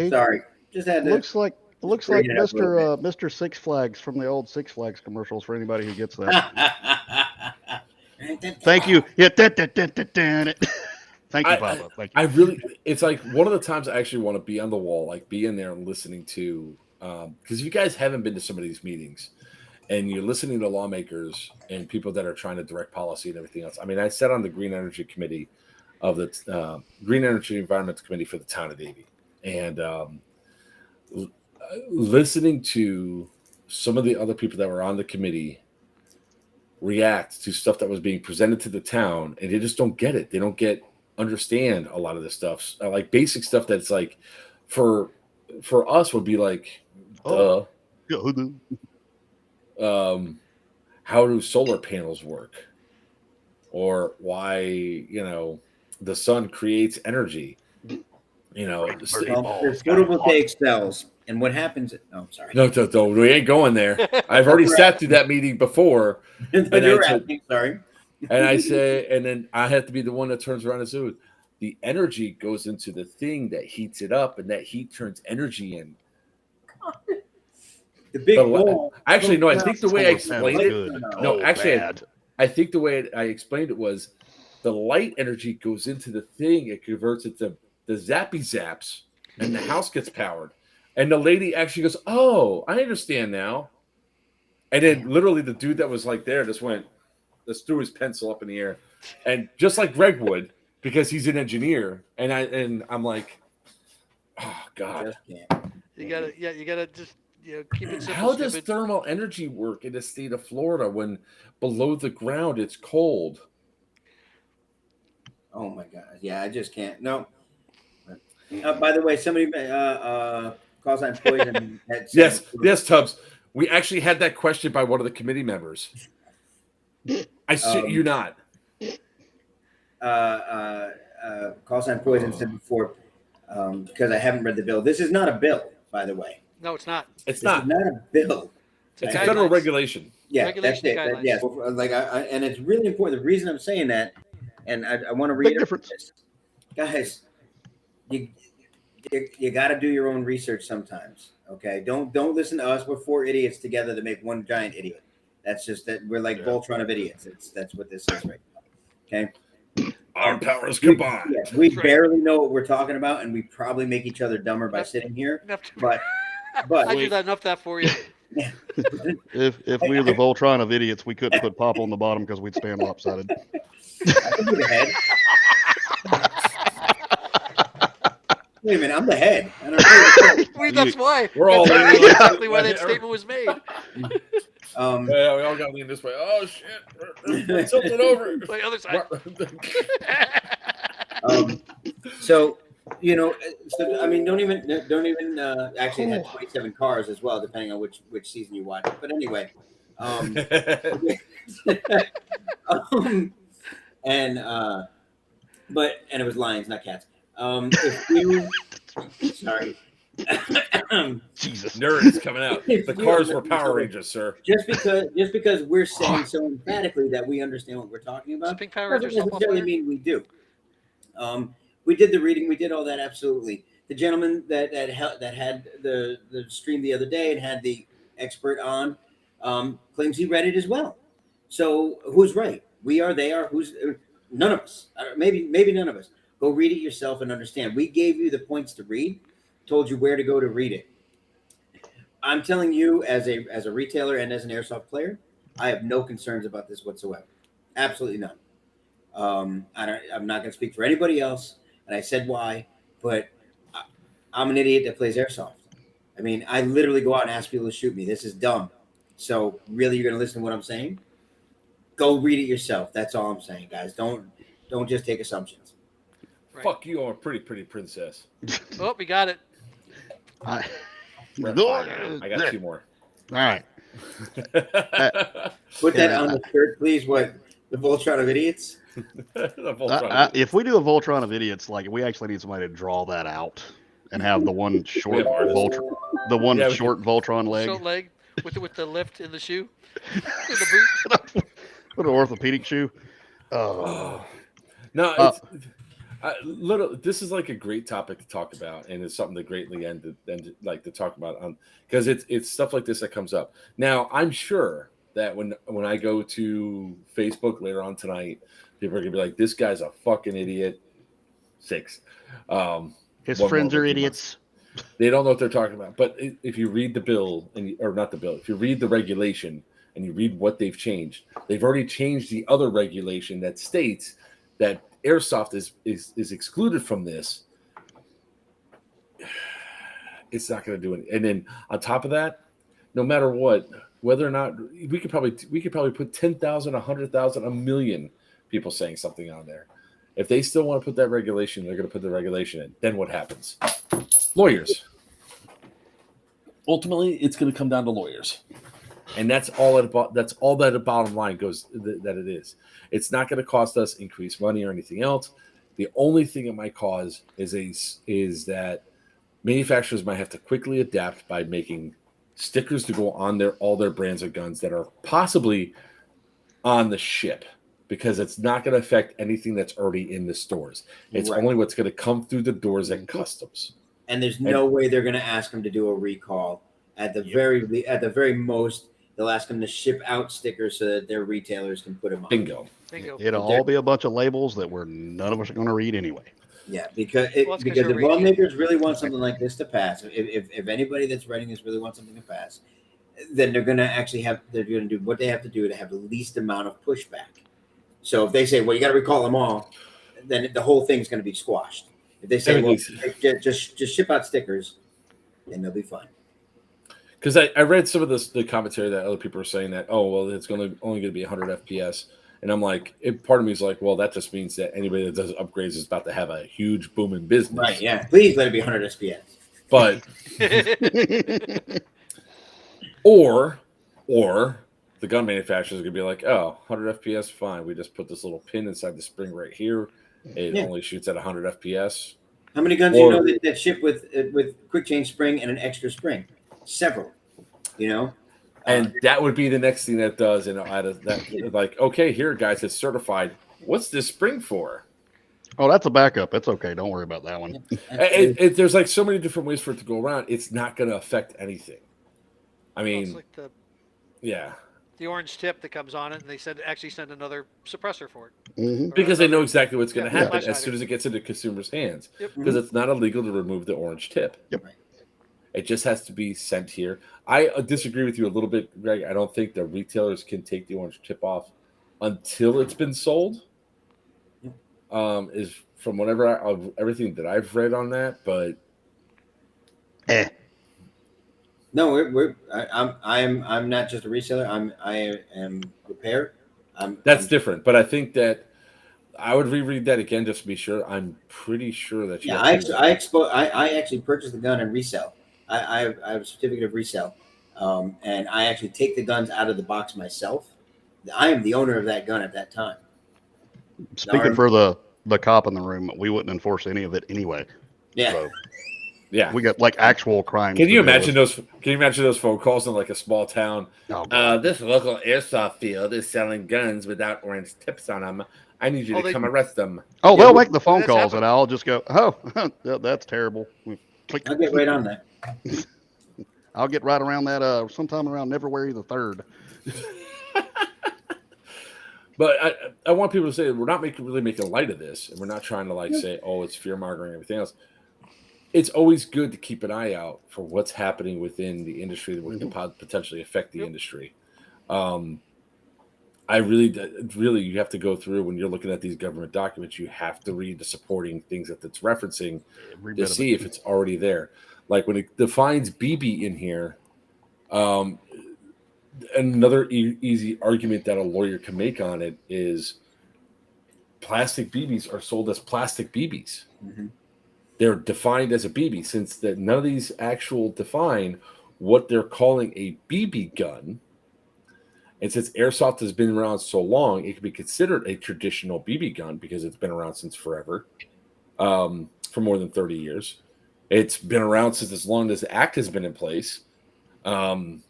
Sorry, just had to. Looks like Mr. Six Flags from the old Six Flags commercials for anybody who gets that. Thank you. Yeah, Thank you, Papa. Thank you. It's like one of the times I actually want to be on the wall, like be in there and listening to, because if you guys haven't been to some of these meetings and you're listening to lawmakers and people that are trying to direct policy and everything else. I mean, I sat on the Green Energy Committee of the Green Energy Environmental Committee for the town of Davie, and listening to some of the other people that were on the committee react to stuff that was being presented to the town, and they just don't get it. They don't understand a lot of this stuff, like basic stuff that's like for us would be like, how do solar panels work, or why the sun creates energy. There's photovoltaic cells, and what happens? Oh, sorry. No, we ain't going there. I've already sat through that meeting before. Sorry. And I say, and then I have to be the one that turns around and says, the energy goes into the thing that heats it up, and that heat turns energy in. The big ball. Actually, no, I think the way I explained it. No, actually, I think the way I explained it was the light energy goes into the thing. It converts it to the zappy zaps, and the house gets powered. And the lady actually goes, "Oh, I understand now." And then literally the dude that was like there just threw his pencil up in the air, and just like Greg would, because he's an engineer, and I'm like, oh God, you gotta just keep it simple. How does thermal energy work in the state of Florida when below the ground it's cold? Oh my God! Yeah, I just can't. No. By the way, somebody call sign poison. Yes, Tubbs. We actually had that question by one of the committee members. I shit you not. Call sign poison said before, because I haven't read the bill. This is not a bill, by the way. No, it's not. It's not a bill. It's a federal regulation. Yeah, that's it. Yes, and it's really important. The reason I'm saying that, and I want to reiterate this, guys, you got to do your own research sometimes. Okay, don't listen to us. We're four idiots together to make one giant idiot. That's just that we're like Voltron of idiots. That's what this is right now. Okay, our powers combined. We barely know what we're talking about, and we probably make each other dumber by sitting here. But I do that enough that for you. If we were the Voltron of idiots, we couldn't put Pop on the bottom because we'd stand lopsided. I can be the head. Wait a minute, I'm the head. I don't know. That's why. We're all exactly why that statement was made. Yeah, we all got to lean this way. Oh shit! Something over. The other side. So I mean, don't even actually it had 27 cars as well, depending on which season you watch. But anyway, and it was lions, not cats. Sorry. Jesus, nerds coming out. The cars were Power Rangers, sir. Just because we're saying so emphatically that we understand what we're talking about, Pink Power Rangers doesn't necessarily mean we do. We did the reading, we did all that, absolutely. The gentleman that had the stream the other day and had the expert on claims he read it as well. So who's right? We are, they are. Who's none of us? Maybe none of us. Go read it yourself and understand. We gave you the points to read, told you where to go to read it. I'm telling you, as a retailer and as an airsoft player, I have no concerns about this whatsoever. Absolutely none. I'm not going to speak for anybody else, and I said why, but I'm an idiot that plays airsoft. I mean, I literally go out and ask people to shoot me. This is dumb. So really, you're gonna listen to what I'm saying? Go read it yourself. That's all I'm saying, guys. Don't just take assumptions. Right. Fuck you, I'm a pretty princess. Oh, we got it. I, We're at 5 now. I got 2 more. All right. Put that on the shirt, please. What, the Voltron of idiots? The Voltron. If we do a Voltron of idiots, like we actually need somebody to draw that out and have the one short have artists. Voltron, the one Yeah, short Voltron leg, Short leg with the lift in the shoe, in the boot. with an orthopedic shoe. Oh, No, it's this is like a great topic to talk about, and it's something to greatly end like to talk about on because it's stuff like this that comes up. Now, I'm sure that when I go to Facebook later on tonight, people are gonna be like, "This guy's a fucking idiot." 6. his One friends more are than 2 idiots. months. They don't know what they're talking about. But if you read the bill, or not the bill, if you read the regulation and you read what they've changed, they've already changed the other regulation that states that airsoft is excluded from this. It's not going to do it. And then on top of that, no matter what, whether or not we could probably put 10,000, 100,000, a million people saying something on there. If they still want to put that regulation, they're going to put the regulation in. Then what happens? Lawyers. Ultimately, it's going to come down to lawyers, and that's all that the bottom line goes. That it is. It's not going to cost us increased money or anything else. The only thing it might cause is that manufacturers might have to quickly adapt by making stickers to go on all their brands of guns that are possibly on the ship, because it's not going to affect anything that's already in the stores. It's only what's going to come through the doors at customs. And there's no way they're going to ask them to do a recall. At the very most, they'll ask them to ship out stickers so that their retailers can put them on. Bingo. It'll all be a bunch of labels that none of us are going to read anyway. Yeah, because Well, because you're if lawmakers really want something like this to pass, if anybody that's writing this really wants something to pass, then they're going to do what they have to do to have the least amount of pushback. So if they say, well, you got to recall them all, then the whole thing's going to be squashed. If they say, well, just ship out stickers, then they'll be fine. Because I read some of the commentary that other people are saying that, oh, well, it's only going to be 100 FPS. And I'm like, part of me is like, well, that just means that anybody that does upgrades is about to have a huge booming business. Right, yeah. Please let it be 100 SPS. But, or the gun manufacturers are going to be like, oh, 100 FPS, fine. We just put this little pin inside the spring right here. It only shoots at 100 FPS. How many guns do you know that ship with quick change spring and an extra spring? Several, And that would be the next thing that does, out of that, like, okay, here, guys, it's certified. What's this spring for? Oh, that's a backup. It's okay. Don't worry about that one. There's like so many different ways for it to go around. It's not going to affect anything. I mean, it's like the orange tip that comes on it, and they actually send another suppressor for it. Mm-hmm. Because they know exactly what's going to happen flashlight. as soon as it gets into consumers' hands. Yep. Because it's not illegal to remove the orange tip. Yep. It just has to be sent here. I disagree with you a little bit, Greg. I don't think the retailers can take the orange tip off until it's been sold. Is from everything that I've read on that, but No, I'm not just a reseller. I am repair. That's different. But I think that I would reread that again just to be sure. I'm pretty sure that you. Yeah, I actually purchased the gun and resell. I have a certificate of resale, and I actually take the guns out of the box myself. I am the owner of that gun at that time. Speaking for the cop in the room, we wouldn't enforce any of it anyway. Yeah. So Yeah. we got like actual crimes. Can you imagine those? Can you imagine those phone calls in like a small town? Oh, This local airsoft field is selling guns without orange tips on them. I need you to come arrest them. Oh, Yeah, they'll make the phone that's calls, happened. and I'll just go, oh, that's terrible. Click. I'll get right on that. I'll get right around that. Sometime around February the 3rd. But I want people to say we're not really making light of this, and we're not trying to say, oh, it's fear mongering and everything else. It's always good to keep an eye out for what's happening within the industry that can potentially affect the industry. really, you have to go through when you're looking at these government documents. You have to read the supporting things that it's referencing to see if it's already there. Like when it defines BB in here, another easy argument that a lawyer can make on it is plastic BBs are sold as plastic BBs. Mm-hmm. They're defined as a BB since that none of these actual define what they're calling a BB gun. And since airsoft has been around so long, it can be considered a traditional BB gun because it's been around since forever, for more than 30 years. It's been around since as long as the act has been in place. That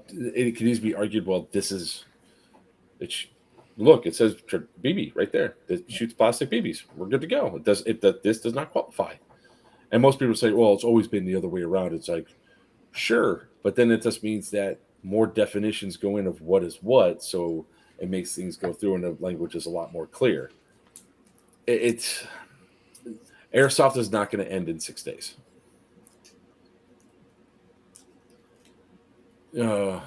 it can easily be argued, well, this is look, it says BB right there. It shoots plastic BBs. We're good to go. This does not qualify. And most people say, well, it's always been the other way around. It's like, sure, but then it just means that more definitions go in of what is what, so it makes things go through and the language is a lot more clear. Airsoft is not going to end in 6 days. Ooh,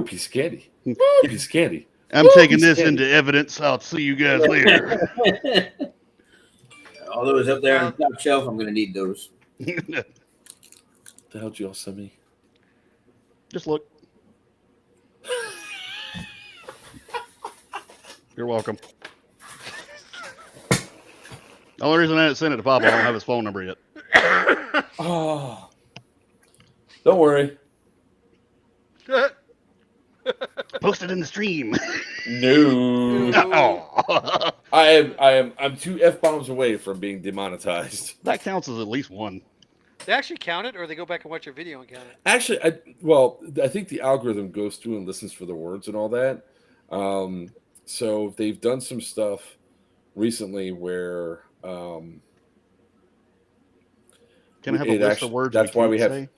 piece of candy. Ooh, piece of candy. I'm taking this into evidence. I'll see you guys later. All those up there on the top shelf, I'm going to need those. The hell did you all send me? Just look. You're welcome. The only reason I didn't send it to Papa, I don't have his phone number yet. Oh, don't worry. Post it in the stream. No. Oh. I'm 2 F-bombs away from being demonetized. That counts as at least one. They actually count it, or they go back and watch your video and count it? Actually, I think the algorithm goes through and listens for the words and all that. So they've done some stuff recently where Can I have a list of words? That's why we have. Say?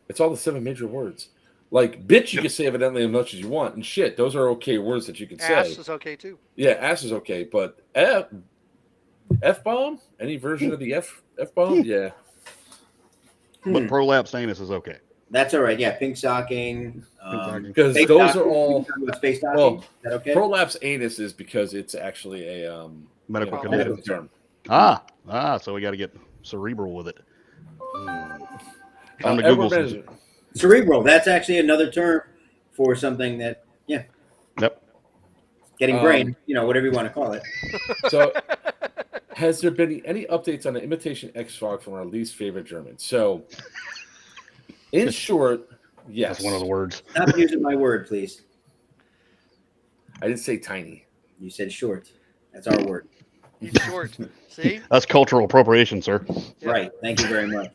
It's all the 7 major words. Like bitch, you can say evidently as much as you want, and shit, those are okay words that you can say. Ass is okay too. Yeah, ass is okay, but F-bomb, any version of the F-bomb, yeah. But prolapsed anus is okay. That's all right. Yeah, pink socking. Because those are all. Space stocking. Well, Is that okay? prolapse anus is because it's actually a Medical medical condition. term. So we got to get cerebral with it. Time to Google some. Cerebral. That's actually another term for something that, Yep. getting brain, whatever you want to call it. So, has there been any updates on the imitation X-Fog from our least favorite German? So, in short, yes. That's one of the words. Stop using my word, please. I didn't say tiny. You said short. That's our word. In short, see? That's cultural appropriation, sir. Yeah. Right. Thank you very much.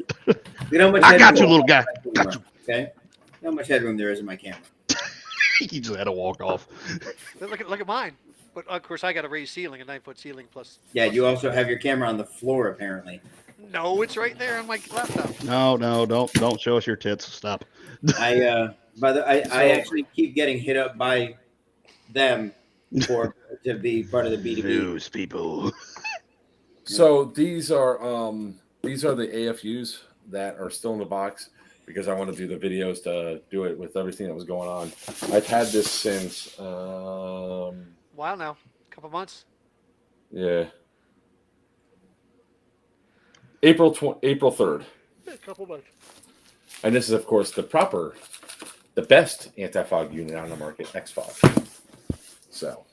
You know how much I got you, headroom- little guy. Got you. Okay. You know how much headroom there is in my camera. He just had to walk off. Look at mine. But of course, I got a raised ceiling, a 9-foot ceiling plus. Yeah, you also have your camera on the floor, apparently. No, it's right there on my laptop. No, don't show us your tits. Stop. I actually keep getting hit up by them to be part of the B2B. News people. So these are the AFUs that are still in the box because I want to do the videos to do it with everything that was going on. I've had this since Wow, now, a couple months. yeah, April 3rd. A couple months. And this is, of course, the best anti-fog unit on the market, X-Fog. So,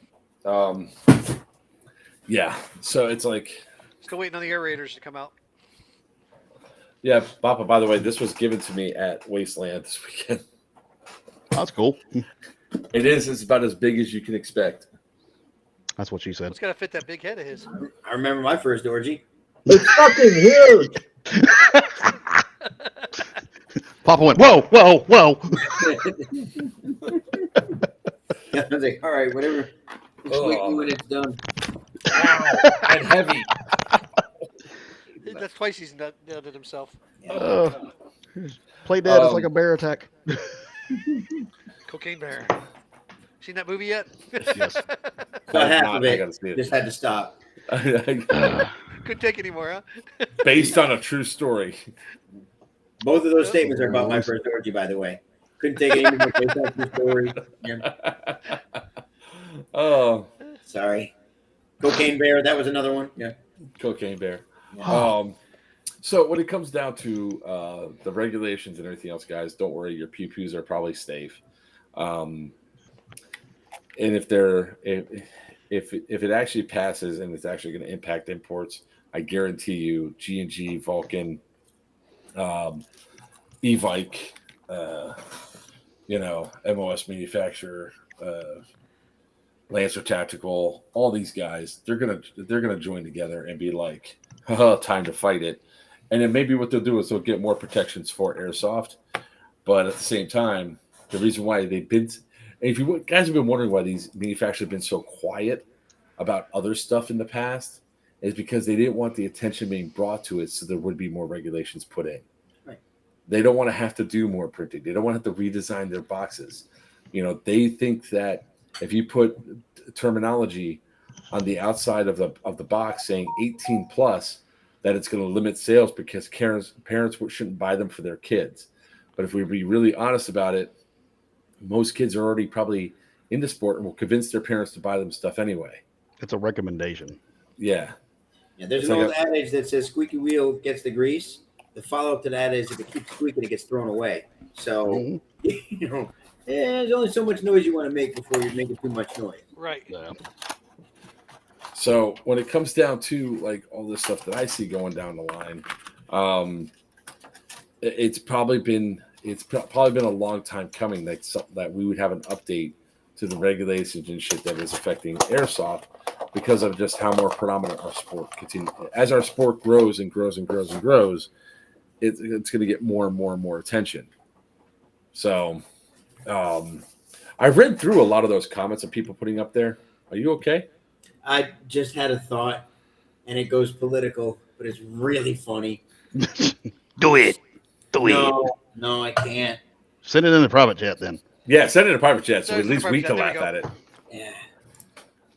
yeah. So it's like, Still waiting on the aerators to come out. yeah, Papa, by the way, this was given to me at Wasteland this weekend. That's cool. It is. It's about as big as you can expect. That's what she said. It's got to fit that big head of his. I remember my first orgy. It's fucking huge. Papa went, whoa, whoa, whoa. I was like, all right, whatever. Squeak me when it's done. Wow, and heavy. That's twice he's nutted himself. Play dead. It's like a bear attack. Cocaine bear. Seen that movie yet? Yes. About half of I it. gotta see it. Just had to stop. Couldn't take anymore, huh? Based on a true story. Both of those statements are about my first orgy, by the way. Couldn't take it anymore based on true story. Yeah. Oh, Sorry. Cocaine Bear, that was another one. Yeah. Cocaine Bear. Yeah. So when it comes down to the regulations and everything else, guys, don't worry. Your pew-pews are probably safe. And if it actually passes and it's actually going to impact imports, I guarantee you, G&G, Vulcan, Evike, MOS manufacturer, Lancer Tactical, all these guys, they're gonna join together and be like, haha, time to fight it. And then maybe what they'll do is they'll get more protections for Airsoft. But at the same time, the reason why they've been, if you guys have been wondering why these manufacturers have been so quiet about other stuff in the past, is because they didn't want the attention being brought to it, so there would be more regulations put in. Right. They don't want to have to do more printing. They don't want to have to redesign their boxes. They think that if you put terminology on the outside of the box saying 18 plus, that it's going to limit sales because parents shouldn't buy them for their kids. But if we be really honest about it, most kids are already probably into sport and will convince their parents to buy them stuff anyway. It's a recommendation. Yeah. Yeah, there's It's an like old adage that says squeaky wheel gets the grease. The follow-up to that is if it keeps squeaking, it gets thrown away. So, there's only so much noise you want to make before you're making too much noise. Right. Yeah. So when it comes down to like all this stuff that I see going down the line, it's probably been a long time coming that we would have an update to the regulations and shit that is affecting Airsoft because of just how more predominant our sport continues. As our sport grows and grows and grows and grows, it's going to get more and more and more attention. So I read through a lot of those comments of people putting up there. Are you okay? I just had a thought, and it goes political, but it's really funny. Do it. No, I can't. Send it in the private chat then. Yeah, send it in a private chat so Send it at in a least we private can chat. laugh There at it. Yeah.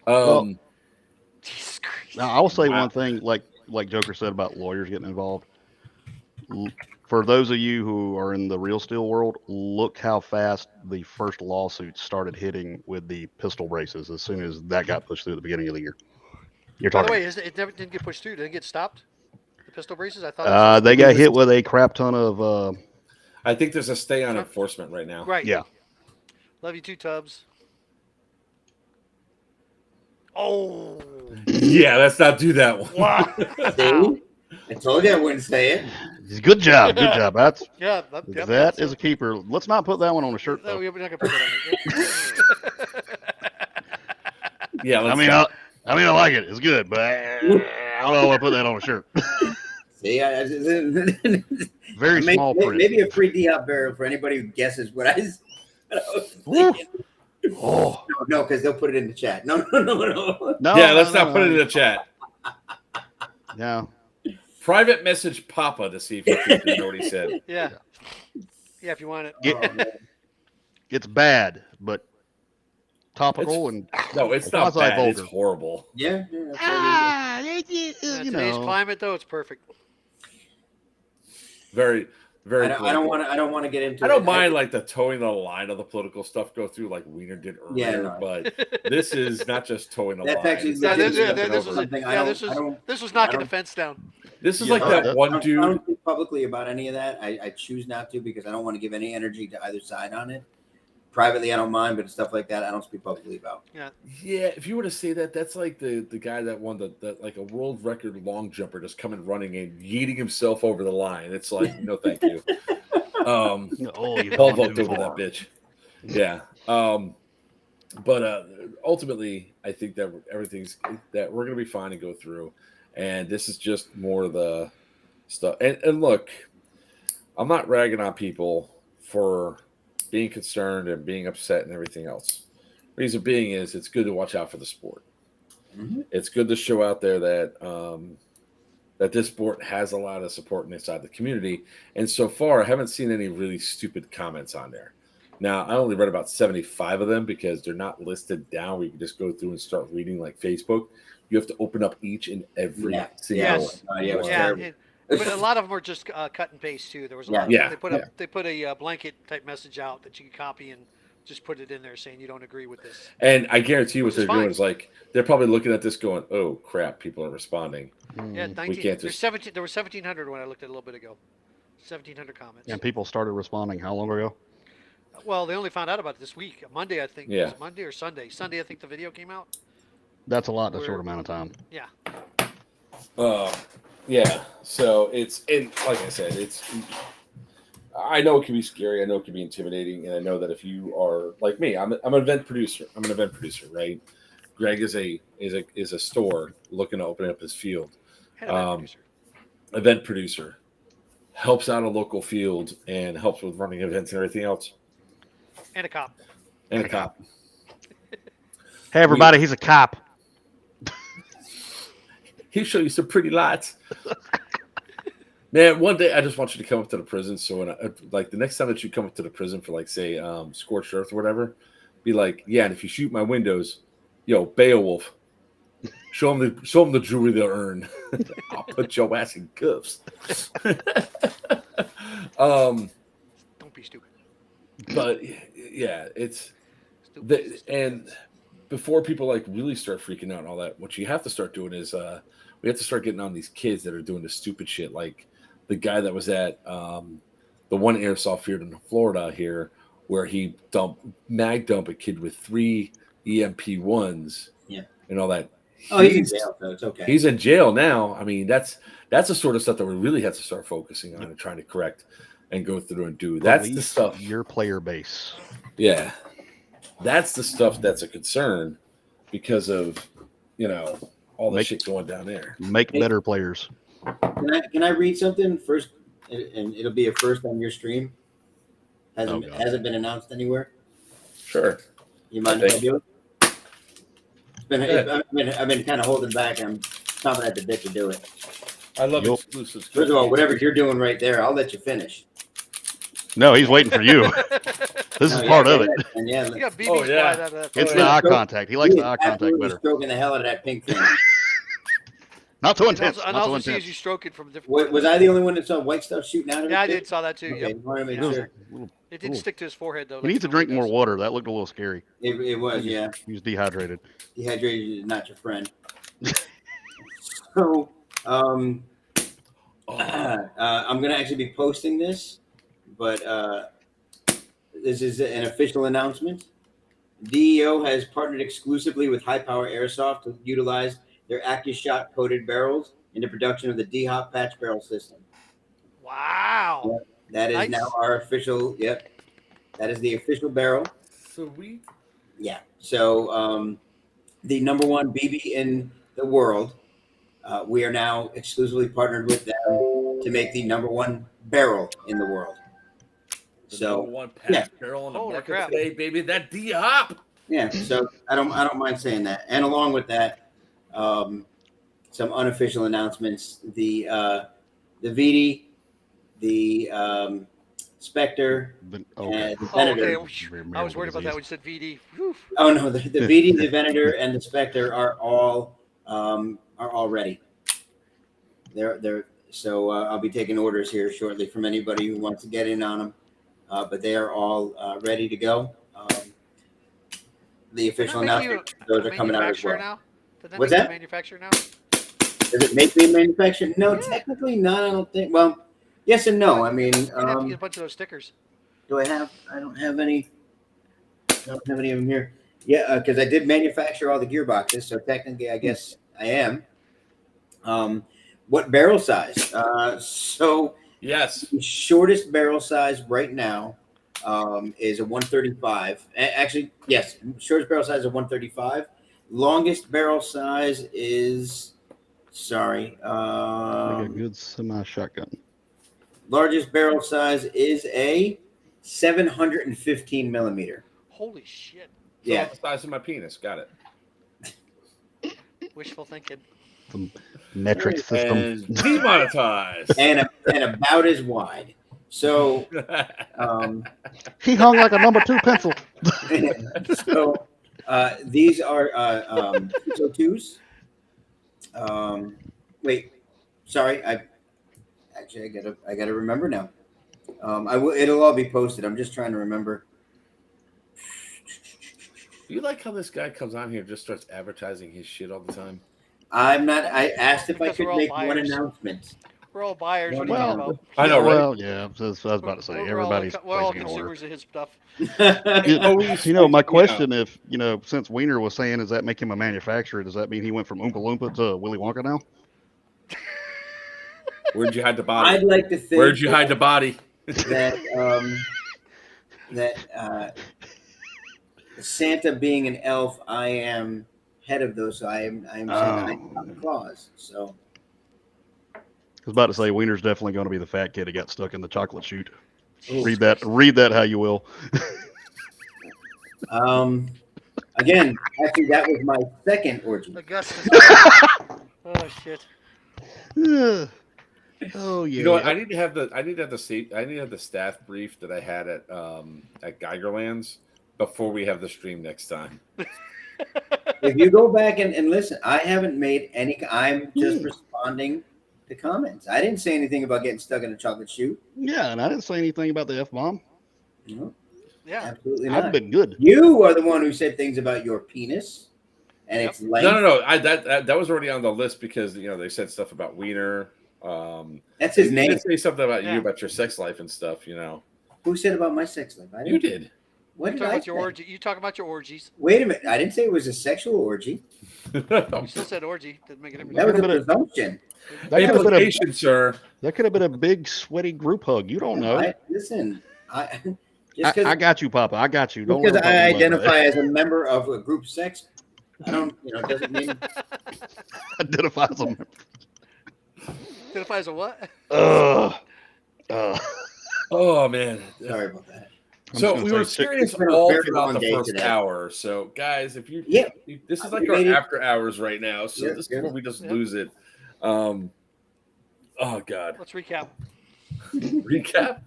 Well, Jesus Christ. Now, I will say one thing, like Joker said about lawyers getting involved. For those of you who are in the real steel world, look how fast the first lawsuits started hitting with the pistol braces as soon as that got pushed through at the beginning of the year. You're By the talking. way, it never didn't get pushed through. Did it get stopped? The pistol braces? I thought. They got hit with a crap ton of. I think there's a stay on enforcement right now. Right. Yeah. Love you too, Tubbs. Oh. Yeah, let's not do that one. Wow. See? I told you I wouldn't say it. Good job. Good job. That's Yeah. that is a keeper. Let's not put that one on a shirt. No, Though. we're not gonna put that on it. Yeah, let's I mean, I like it. It's good, but I don't know. I want to put that on a shirt. See, Very small print. Maybe a free D-hop barrel for anybody who guesses what I was thinking. Oh No, because they'll put it in the chat. No. no. yeah, let's not put it in the chat. No. Private message Papa to see if you know what he said. Yeah. Yeah, if you want it. Oh, man. It's bad, but topical and No, it's not bad. quasi-vulgar. It's horrible. Yeah. That's In you today's know. climate, though, it's perfect. Very, very. I don't want to get into. I don't mind like the towing the line of the political stuff go through like Wiener did earlier, Yeah, no. but this is not just towing the That's line. actually It's Yeah, legit this, stepping this over was something. this was knocking I the don't- fence down. This is Yeah, like I that one I dude. don't speak publicly about any of that. I choose not to because I don't want to give any energy to either side on it. Privately, I don't mind, but stuff like that, I don't speak publicly about. Yeah, if you were to say that, that's like the guy that won the like a world record long jumper just coming running and yeeting himself over the line. It's like, no, thank you. Oh, you Paul gone vote too over that far. bitch. Yeah. But ultimately, I think that that we're gonna be fine and go through. And this is just more of the stuff. And look, I'm not ragging on people for being concerned and being upset and everything else. Reason being is it's good to watch out for the sport. Mhm. It's good to show out there that that this sport has a lot of support inside the community. And so far, I haven't seen any really stupid comments on there. Now, I only read about 75 of them because they're not listed down. We can just go through and start reading like Facebook. you have to open up each and every single Yes. it was Yeah, terrible. but a lot of them were just cut and paste too. There was a lot. Yeah. They put a blanket type message out that you can copy and just put it in there saying you don't agree with this. And I guarantee you what Which is they're doing fine. is like they're probably looking at this going, "Oh crap, people are responding." Yeah, Mm. 19. can't There's just- 17. There were 1,700 when I looked at it a little bit ago. 1,700 comments. And people started responding how long ago? Well, they only found out about it this week. Monday, I think. Yeah. Was it Monday or Sunday? Sunday, I think the video came out. That's a lot in a Where- short amount of time. Yeah. Yeah. So it's and like I said, it's. I know it can be scary. I know it can be intimidating, and I know that if you are like me, I'm an event producer. I'm an event producer, right? Greg is a store looking to open up his field. Head event producer. Event producer helps out a local field and helps with running events and everything else. And a cop. And a cop. Hey, everybody, he's a cop. He'll show you some pretty lights. Man, one day I just want you to come up to the prison. So when like the next time that you come up to the prison for like say scorched earth or whatever, be like, yeah, and if you shoot my windows, yo, Beowulf, show them the jewelry they'll earn. I'll put your ass in cuffs. Don't be stupid. But yeah, it's Stupid. and before people like really start freaking out and all that, what you have to start doing is we have to start getting on these kids that are doing the stupid shit, like the guy that was at the one airsoft field in Florida here, where he mag dump a kid with 3 EMP1s, and all that. Oh, he's in jail, so it's okay. He's in jail now. I mean, that's the sort of stuff that we really have to start focusing on and trying to correct and go through and do. That's the Police stuff. your player base. Yeah, that's the stuff that's a concern because of all the shit going down there. Make better players. Can I read something first? And it'll be a first on your stream. Hasn't been announced anywhere. Sure. You mind if I do it? I've been kind of holding back. I'm chomping at the bit to do it. I love Yup. exclusives. First of all, whatever you're doing right there, I'll let you finish. No, he's waiting for you. This is part of it. And yeah, You got BBs Oh, yeah. flying out of that. It's Oh, the yeah. eye contact. He likes the eye contact absolutely better. stroking the hell out of that pink thing. Not too And intense. also, Not too see intense. you stroking from different. Was I the only one that saw white stuff shooting out of it? Yeah, I too? did saw that too. Okay, Yep. wanted to make It was sure. a little- It didn't Ooh. stick to his forehead though. He needs to drink more water. That looked a little scary. It was, yeah. He was dehydrated. Dehydrated is not your friend. So, I'm gonna actually be posting this, but this is an official announcement. DEO has partnered exclusively with High Power Airsoft to utilize their AccuShot coated barrels in the production of the D-Hop patch barrel system. Wow. That is Nice. now our official. Yep, that is the official barrel. Sweet. Yeah. So the number one BB in the world, we are now exclusively partnered with them to make the number one barrel in the world. So one yeah. barrel on the Holy market crap. today, baby. That D-Hop. yeah. So I don't mind saying that. And along with that, some unofficial announcements: the VD, the Spectre, But, and the Oh, Venator. okay. I was worried about that when you said VD. Whew. Oh no, the VD, the Venator, and the Spectre are all ready. They're so I'll be taking orders here shortly from anybody who wants to get in on them. But they are all ready to go. The official announcement, those are coming out as well. Now? Did What's make you that? a manufacturer now? Does it make me a manufacturer? No, technically not. I don't think. Well, yes and no. I mean, You'd have to get a bunch of those stickers. do I have? I don't have any. I don't have any of them here. Yeah, because I did manufacture all the gearboxes, so technically, I guess I am. What barrel size? So Yes. the shortest barrel size right now is a 135. Actually, yes, shortest barrel size is a 135. Longest barrel size is like a good semi-shotgun. largest barrel size is a 715 millimeter. Holy shit. Yeah, The size of my penis. Got it. Wishful thinking. The metric system. And demonetized. and about as wide. So, He hung like a number 2 pencil. so these are 602s. Wait, sorry. I gotta remember now. It'll all be posted. I'm just trying to remember. You like how this guy comes on here and just starts advertising his shit all the time? I'm not. I asked if I Because we're could all make one buyers. announcement. We're all buyers. What are you Well, talking about? I know, right? Well, yeah. I was about to say We're all, everybody's we're all placing an order. consumers of his stuff. My question, if since Wiener was saying, does that make him a manufacturer? Does that mean he went from Oompa Loompa to Willy Wonka now? Where'd you hide the body? I'd like to think. Where'd you hide the body? That Santa being an elf, I am head of those. So I am Santa Claus. So I was about to say Wiener's definitely going to be the fat kid who got stuck in the chocolate chute. Ooh. Read that how you will. Again, actually, that was my second orgy. Augustus. Oh shit. Oh yeah. You know what? I need to have the staff brief that I had at Geigerlands before we have the stream next time. If you go back and listen, I haven't made any. I'm just responding to comments. I didn't say anything about getting stuck in a chocolate chute. Yeah, and I didn't say anything about the F-bomb. No, Yeah. absolutely not. I've been good. You are the one who said things about your penis and its length. No. That was already on the list because they said stuff about Wiener. That's his they name. did say something about you Yeah. about your sex life and stuff. Who said about my sex life? I didn't. You did. What You did talk I about your say? orgy. You talk about your orgies. Wait a minute. I didn't say it was a sexual orgy. You still said orgy. Didn't make it That was a Bit of- presumption. That could have been Implication, sir. a big sweaty group hug. You don't know. Listen, I got you, Papa. I got you. Don't because worry about I me about identify that. as a member of a group sex, I don't. Doesn't mean. Identify as a member. Identify as a what? Oh man. Sorry about that. So I'm we just gonna were say serious It's been a all very throughout long the day first today. hour. So guys, if you Yeah. this is We like our made it. after hours right now. So Yeah, this yeah. is where we just Yeah. lose it. Oh God. Let's recap. Recap.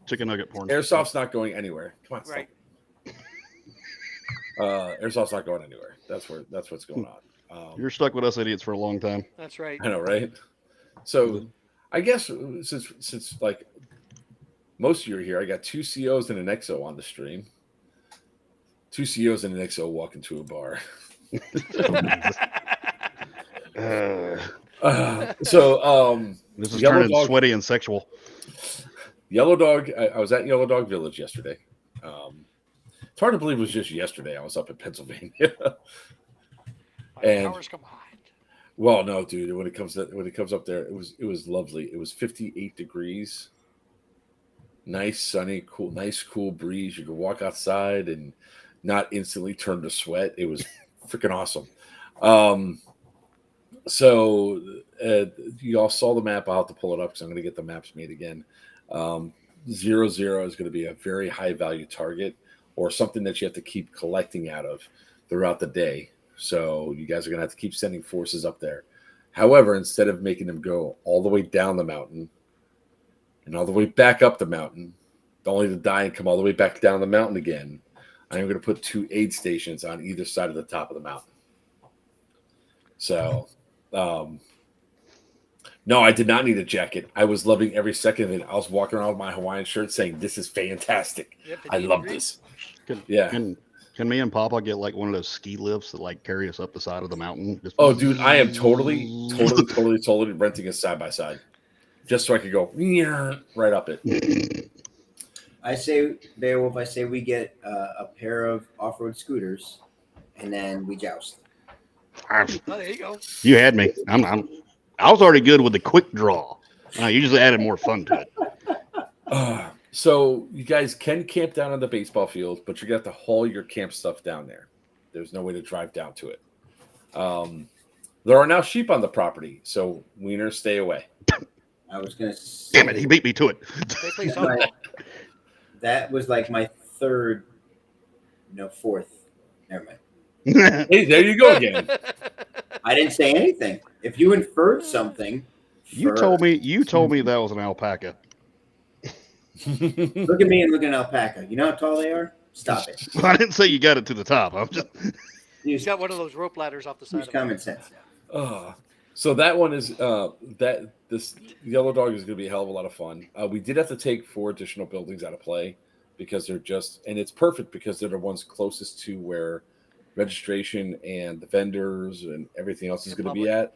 Chicken nugget porn. Airsoft's not going anywhere. Come on, Right. Airsoft's not going anywhere. That's what's going on. You're stuck with us idiots for a long time. That's right. I know, right? So I guess since like most of you are here, I got 2 COs and an XO on the stream. 2 COs and an XO walk into a bar. This is Yellow turning Dog- sweaty and sexual. Yellow Dog. I was at Yellow Dog Village yesterday. It's hard to believe it was just yesterday. I was up in Pennsylvania. My And- powers combined. Well, no, dude. When it comes up there, it was lovely. It was 58 degrees. Nice, sunny, cool breeze. You could walk outside and not instantly turn to sweat. It was freaking awesome. So you all saw the map. I'll have to pull it up because I'm going to get the maps made again. 0-0 is going to be a very high value target or something that you have to keep collecting out of throughout the day. So you guys are going to have to keep sending forces up there. However, instead of making them go all the way down the mountain and all the way back up the mountain, only to die and come all the way back down the mountain again, I am going to put 2 aid stations on either side of the top of the mountain. So, no, I did not need a jacket. I was loving every second of it. I was walking around with my Hawaiian shirt saying, "This is fantastic. Yep, I love this." Yeah. Can me and Papa get like one of those ski lifts that like carry us up the side of the mountain? Just- Oh, dude, I am totally renting a side by side, just so I could go right up it. I say, Beowulf, we get a pair of off-road scooters, and then we joust. Oh, there you go. You had me. I was already good with the quick draw. You just added more fun to it. So you guys can camp down on the baseball field, but you're going to have to haul your camp stuff down there. There's no way to drive down to it. There are now sheep on the property, so Wiener, stay away. I was gonna. Damn it, he beat me to it. They play softball. That was like my third, fourth. Never mind. Hey, there you go again. I didn't say anything. If you inferred something, You told me that was an alpaca. Look at me and look at an alpaca. You know how tall they are? Stop it. I didn't say you got it to the top. I'm just Use, He's got one of those rope ladders off the side use of it. common sense now. So that one is this yellow dog is going to be a hell of a lot of fun. We did have to take 4 additional buildings out of play because they're and it's perfect because they're the ones closest to where registration and the vendors and everything else is going to be at.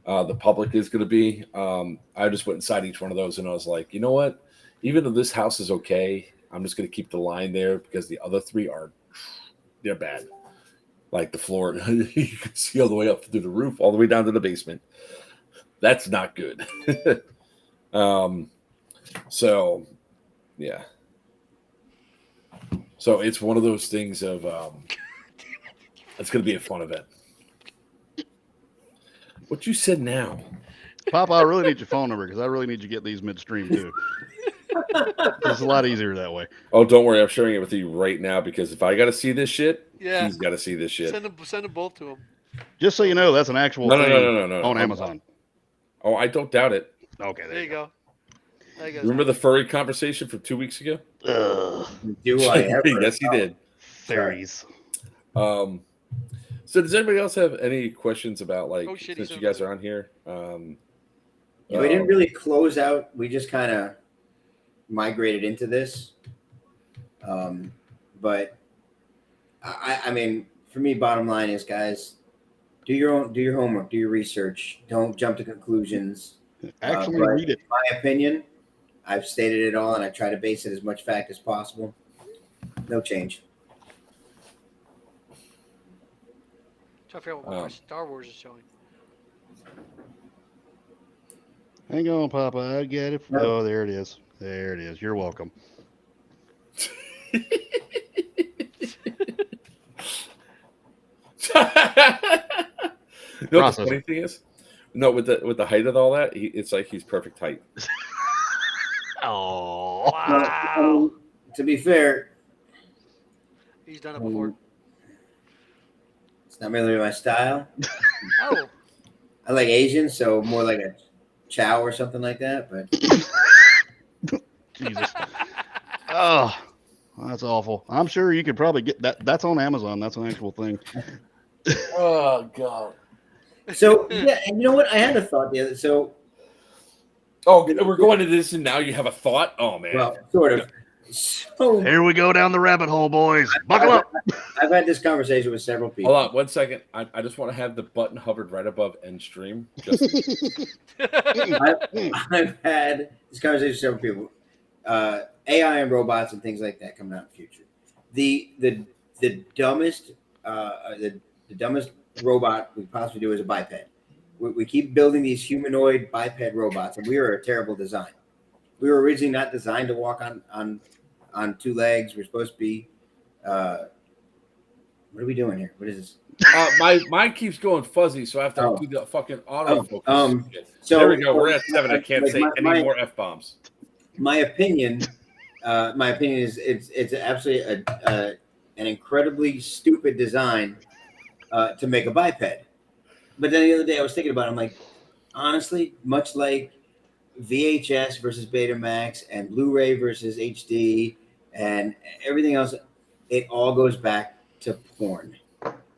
The public is going to be. I just went inside each one of those and I was like, you know what? Even though this house is okay, I'm just going to keep the line there because the other 3 they're bad. Like the floor, you can see all the way up through the roof, all the way down to the basement. That's not good. So, yeah. So it's one of those things of it's going to be a fun event. What you said now? Papa, I really need your phone number because I really need you to get these midstream too. It's a lot easier that way. Oh, don't worry. I'm sharing it with you right now because if I got to see this shit, Yeah. he's got to see this shit. Send them both to him. Just so you know, that's an actual thing no. on Amazon. Oh, I don't doubt it. Okay, There you go. Remember the furry conversation from 2 weeks ago? Do I ever? Yes, he did. Fairies. So does anybody else have any questions about since you guys are on here? We didn't really close out. We just kind of migrated into this. But I mean, for me, bottom line is, guys, do your homework, do your research. Don't jump to conclusions. Actually read it. In my opinion, I've stated it all, and I try to base it as much fact as possible. No change. Try to figure out what my Star Wars is showing. Hang on, Papa. I get it. No. Oh, there it is. There it is. You're welcome. No, the funny thing is, with the height of all that, it's like he's perfect height. Oh, wow! To be fair, He's done it before. It's not really my style. Oh, I like Asian, so more like a chow or something like that. But Jesus. Oh, that's awful. I'm sure you could probably get that. That's on Amazon. That's an actual thing. Oh God. so yeah, and you know what? I had a thought the other. So we're going to this, and now you have a thought. Oh man. well, sort of. So Here we go down the rabbit hole, boys. Buckle up. I've had this conversation with several people. Hold on 1 second. I just want to have the button hovered right above end stream. Just I've had this conversation with several people. AI and robots and things like that coming out in the future. The dumbest the dumbest robot we possibly do is a biped. We keep building these humanoid biped robots, and we are a terrible design. We were originally not designed to walk on 2 legs. We're supposed to be. What are we doing here? What is this? mine keeps going fuzzy, so I have to do the fucking autofocus. So there we go. We're at 7. I can't say any more F-bombs. My opinion is it's absolutely an incredibly stupid design to make a biped. But then the other day I was thinking about it. I'm like, honestly, much like VHS versus Betamax and Blu-ray versus HD and everything else, it all goes back to porn.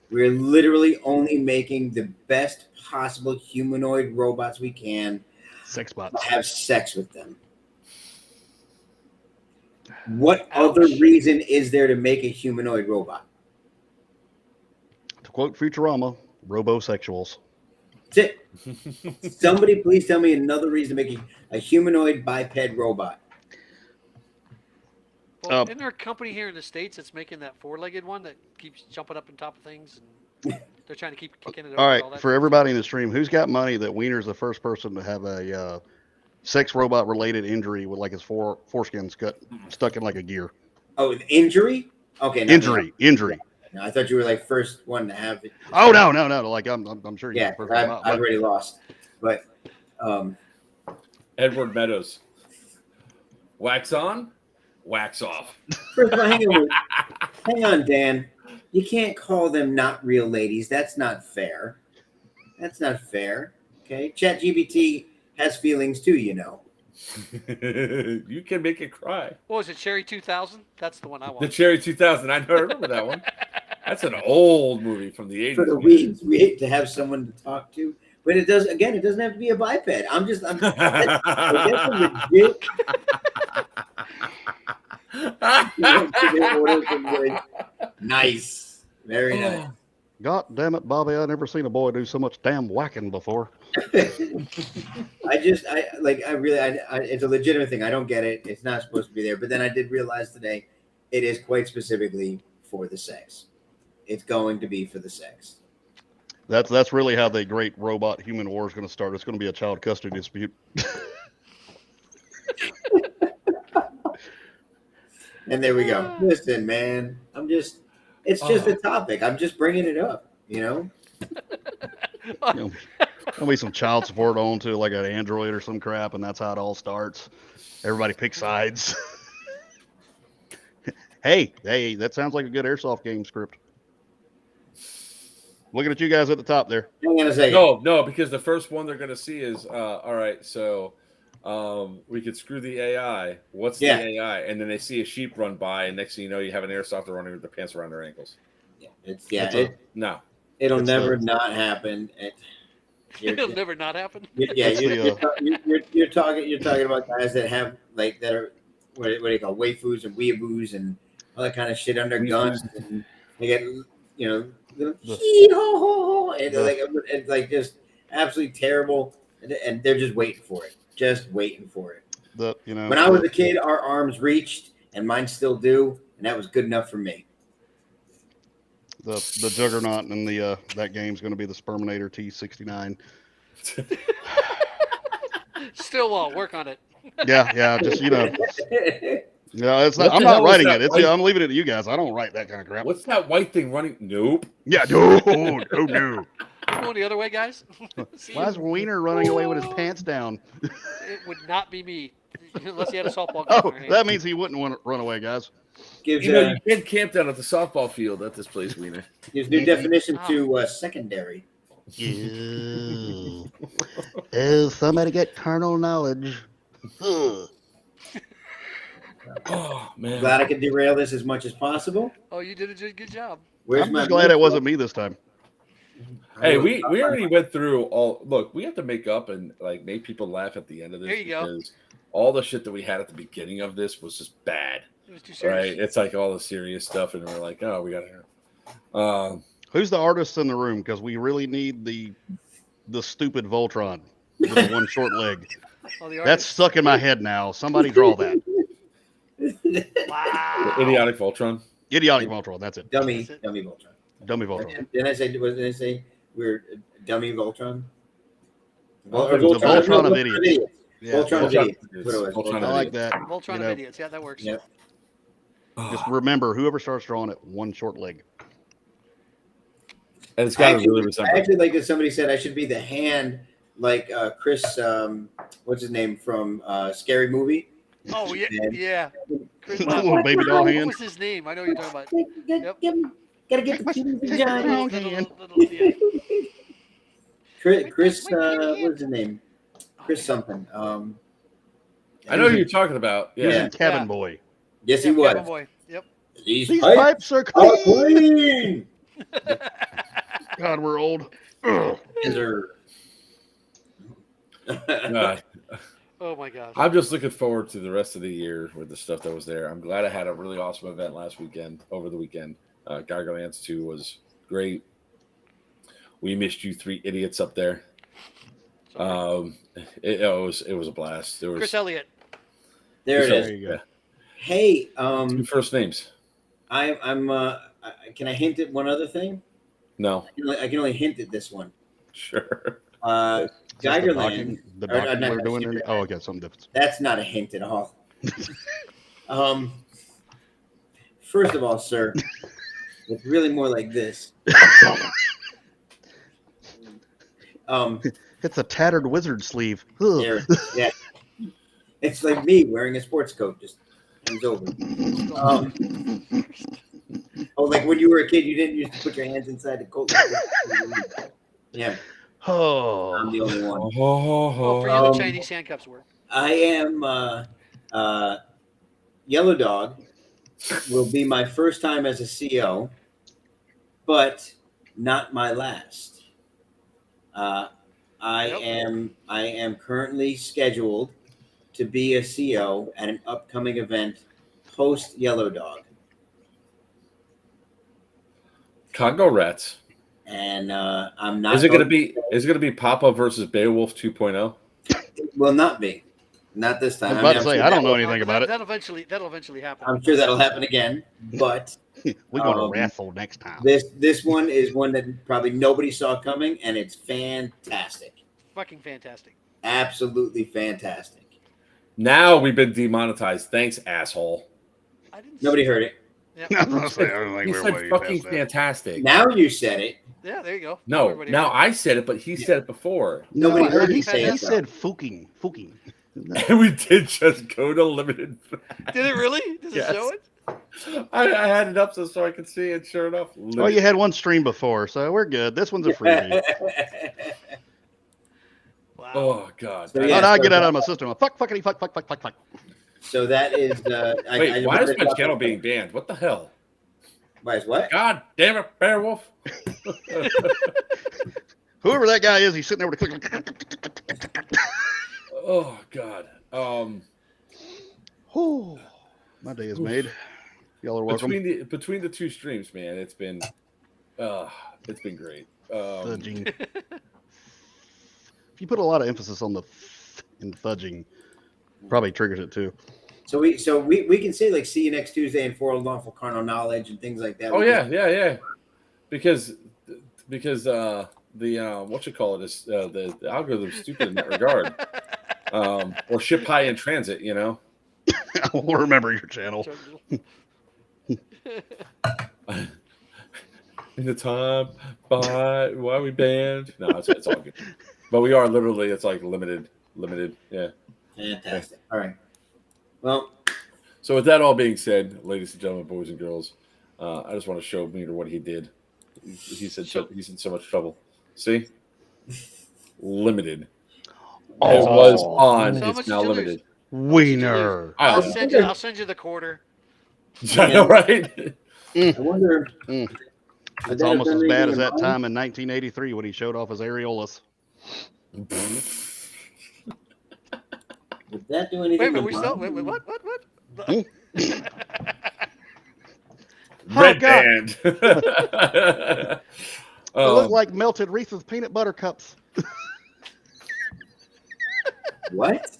We're literally only making the best possible humanoid robots we can. Sex bots. Have sex with them. What other reason is there to make a humanoid robot? To quote Futurama, robosexuals. That's it. Somebody please tell me another reason to make a humanoid biped robot. Well, isn't there a company here in the States that's making that 4-legged one that keeps jumping up on top of things? And they're trying to keep kicking it over. All right, all that for everybody in the stream, who's got money that Wiener's the first person to have a sex robot related injury with like his foreskin stuck in like a gear? Oh, an injury? Okay. Injury. No, I thought you were like first one to have it. Oh no! Like I'm sure. Yeah, I've already lost. But Edward Meadows. Wax on, wax off. First of all, hang on, Dan. You can't call them not real ladies. That's not fair. That's not fair. Okay, ChatGPT has feelings too, you know. You can make it cry. What was it, Cherry 2000? That's the one I want. The Cherry 2000. I remember that one. That's an old movie from the 80s. For the man. weeds, we hate to have someone to talk to. But it does. Again, it doesn't have to be a biped. I'm that's a legit. Nice, very nice. God damn it, Bobby! I never seen a boy do so much damn whacking before. I really, it's a legitimate thing. I don't get it. It's not supposed to be there. But then I did realize today, it is quite specifically for the sex. It's going to be for the sex. That's really how the great robot human war is going to start. It's going to be a child custody dispute. And there we go. Listen, man, it's just a topic. I'm just bringing it up, There'll be some child support on to like an Android or some crap, and that's how it all starts. Everybody picks sides. Hey, that sounds like a good Airsoft game script. Looking at you guys at the top there. Hang on a second. No, because the first one they're going to see is, all right, so we could screw the AI. What's the AI? And then they see a sheep run by, and next thing you know, you have an Airsofter running with the pants around their ankles. It'll never not happen. It'll never not happen. You're talking about guys that have that are what do you call waifus and weeaboos and all that kind of shit under guns, and they get and just absolutely terrible, and they're just waiting for it. When I was a kid, our arms reached, and mine still do, and that was good enough for me. The juggernaut in the that game's going to be the Sperminator T69. Still won't work on it. Yeah, just it's not, I'm not writing it. I'm leaving it to you guys. I don't write that kind of crap. What's that white thing running? Nope. Yeah, no. Going the other way, guys. Why is Wiener running away with his pants down? It would not be me unless he had a softball. That means he wouldn't want to run away, guys. You can't camp down at the softball field at this place, Wiener. Gives new definition to secondary. Oh, somebody get carnal knowledge. Oh man! Glad I could derail this as much as possible. Oh, you did a good job. I'm just glad it wasn't me this time. Hey, we already went through all. Look, we have to make up and make people laugh at the end of this. There you go. All the shit that we had at the beginning of this was just bad. It was too serious. Right? It's like all the serious stuff, and we're like, oh, we got to. Who's the artist in the room? Because we really need the stupid Voltron with the one short leg. That's stuck in my head now. Somebody draw that. Wow. Idiotic Voltron. Idiotic Voltron. That's it. Dummy Voltron. Dummy Voltron. Didn't I say we're dummy Voltron? The Voltron of idiots. Yeah, Voltron of idiots. I like that. Voltron of idiots. Yeah, that works. Yep. Just remember, whoever starts drawing it, one short leg. And it's got to really resemble. I actually like that somebody said I should be the hand like Chris, what's his name from Scary Movie. Oh yeah. Chris, little baby doll hand. What was his name? I know you're talking about. Gotta get the keys, John. Chris, what's his name? Chris something. I know who you're talking about. Yeah, Cabin Boy. Yes, he was. Cabin Boy. Yep. These pipes are clean. God, we're old. Oh my gosh. I'm just looking forward to the rest of the year with the stuff that was there. I'm glad I had a really awesome event over the weekend. Gargoyles 2 was great. We missed you three idiots up there. It was a blast. There was Chris Elliott. There it is. There you go. Hey, two first names. I'm can I hint at one other thing? No. I can only hint at this one. Sure. Geigerland. The docking we're doing. Okay, something different. That's not a hint at all. First of all, sir, it's really more like this. It's a tattered wizard sleeve. Yeah, it's like me wearing a sports coat, just hands over. Like when you were a kid, you didn't used to put your hands inside the coat. Yeah. Oh, I'm the only one. For you, the Chinese handcuffs work. I am Yellow Dog will be my first time as a CO. but not my last. I Yep. am currently scheduled to be a CO at an upcoming event post Yellow Dog, Congo Rats. and I'm not. Is it going to going be? Is it going to be Papa versus Beowulf 2.0? It will not be. Not this I time. was I about mean, to I'm say sure I don't that know will, anything But about it. that'll eventually happen. I'm sure that'll happen again. But We're going to um, wrestle next time. this one is one that probably nobody saw coming, and it's fantastic. Fucking fantastic. Absolutely fantastic. Now we've been demonetized. Thanks, asshole. I didn't. Nobody heard it. Yep. I was gonna say, I don't think He we're said way fucking past that. fantastic. Now you said it. Yeah, there you go. No, everybody now heard I said it, but he said it before. Nobody heard he you say said, it, he though. said fucking. And we did just go to limited. it. Did it really? Does Yes. it show it? I had it up so I could see it. Sure enough. Well, you had one stream before, so we're good. This one's a freebie. Wow. Oh God. So, Oh, yeah, now I so get out that- of my system. Fuck. So that is. Wait, why is my channel being banned? What the hell? Why is what? God damn it, Beowulf. Whoever that guy is, he's sitting there with a click. Oh God. Whew. My day is made. Y'all are welcome. Between the two streams, man, it's been great. Fudging. If you put a lot of emphasis on the in fudging, probably triggers it too. So we can say like see you next Tuesday and for lawful carnal knowledge and things like that. Oh We yeah, can- yeah. Because the what you call it is the algorithm's stupid in that regard. Or ship high in transit, you know. I will remember your channel. In the time by why we banned. No, it's all good. But we are literally it's like limited. Yeah. Fantastic. All right. Well, So with that all being said, ladies and gentlemen, boys and girls, I just want to show Meter what he did. He said he's in so much trouble. See? Limited. Oh. It was on. So how It's much now did you limited. Wiener. I'll Oh, send you the quarter. I know, right? I wonder. Mm. would It's that have almost done as bad anything as in that mine? time in 1983 when he showed off his areolas. Would that do Wait, anything? but in we mine? still wait, what? Red God. band. They look like melted Reese's peanut butter cups. What?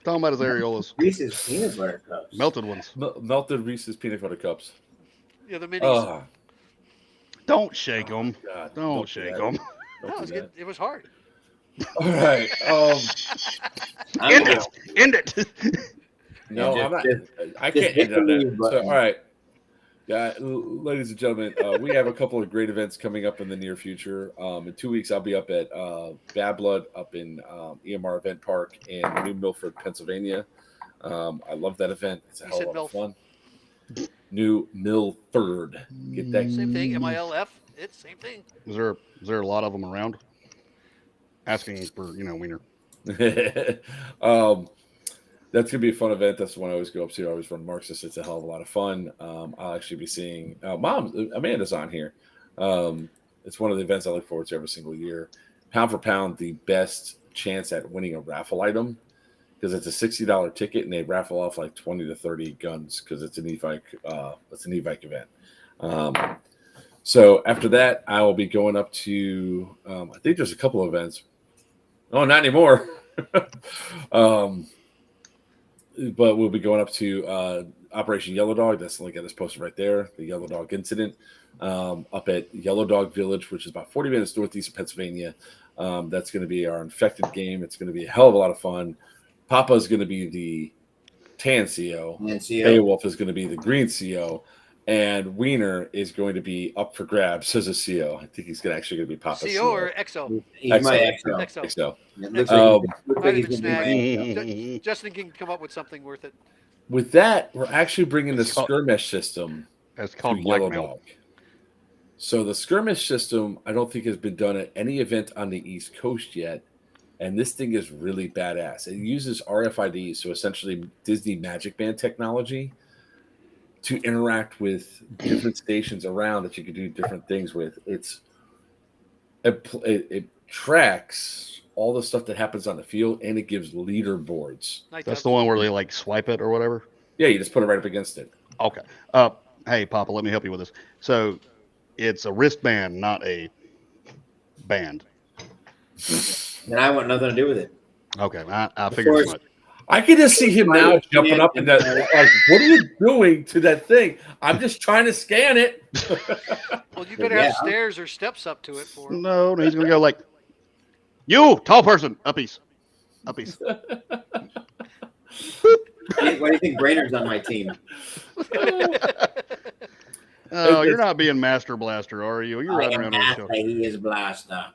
Talking about his areolas. Reese's peanut butter cups. Melted ones. Melted Reese's peanut butter cups. Yeah, the minis. Oh, Don't shake them. God. Don't do shake that. them. Don't No, do it was, that. it was hard. All right. I'm End down. it. End it. No, Yeah, I'm not. I just can't hit end on the that. mute So, button. all right. Yeah, ladies and gentlemen, we have a couple of great events coming up in the near future. In 2 weeks, I'll be up at Bad Blood up in EMR Event Park in New Milford, Pennsylvania. I love that event. It's a You hell said of a lot of Milf. fun. New Milford. Get that. Same thing. MILF. It's same thing. Is there a lot of them around? Asking for, wiener. That's gonna be a fun event. That's the one I always go up to. I always run Marxist. It's a hell of a lot of fun. I'll actually be seeing Mom. Amanda's on here. It's one of the events I look forward to every single year. Pound for pound, the best chance at winning a raffle item because it's a $60 ticket and they raffle off like 20 to 30 guns because it's an e-bike. It's an e-bike event. So after that, I will be going up to. I think there's a couple of events. Oh, not anymore. But we'll be going up to Operation Yellow Dog. That's the link I just posted right there. The Yellow Dog incident up at Yellow Dog Village, which is about 40 minutes northeast of Pennsylvania. That's going to be our infected game. It's going to be a hell of a lot of fun. Papa is going to be the tan CO. And see, Beowulf is going to be the green CO. And Wiener is going to be up for grabs as a CO. I think he's actually going to be Papa's CO or XO? he's my XO. XO. XO. It looks Um, like I'd he's even gonna be my snag. XO. Justin can come up with something worth it. With that, we're actually bringing the It's called- skirmish system It's to called Yellow blackmail. Dog. So the skirmish system, I don't think has been done at any event on the East Coast yet. And this thing is really badass. It uses RFID, so essentially Disney Magic Band technology, to interact with different stations around that you can do different things with. It tracks all the stuff that happens on the field, and it gives leaderboards. That's the one where they like swipe it or whatever. Yeah, you just put it right up against it. Okay. Hey, Papa, let me help you with this. So it's a wristband, not a band. And I want nothing to do with it. Okay, I figured as much. I can just see him now jumping up in that. Like, what are you doing to that thing? I'm just trying to scan it. Well, you better have stairs or steps up to it for him. No, he's gonna go like, you tall person, uppies. Why do you think Brainerd's on my team? Oh, you're not being Master Blaster, are you? You're running around on the show. He is Blaster.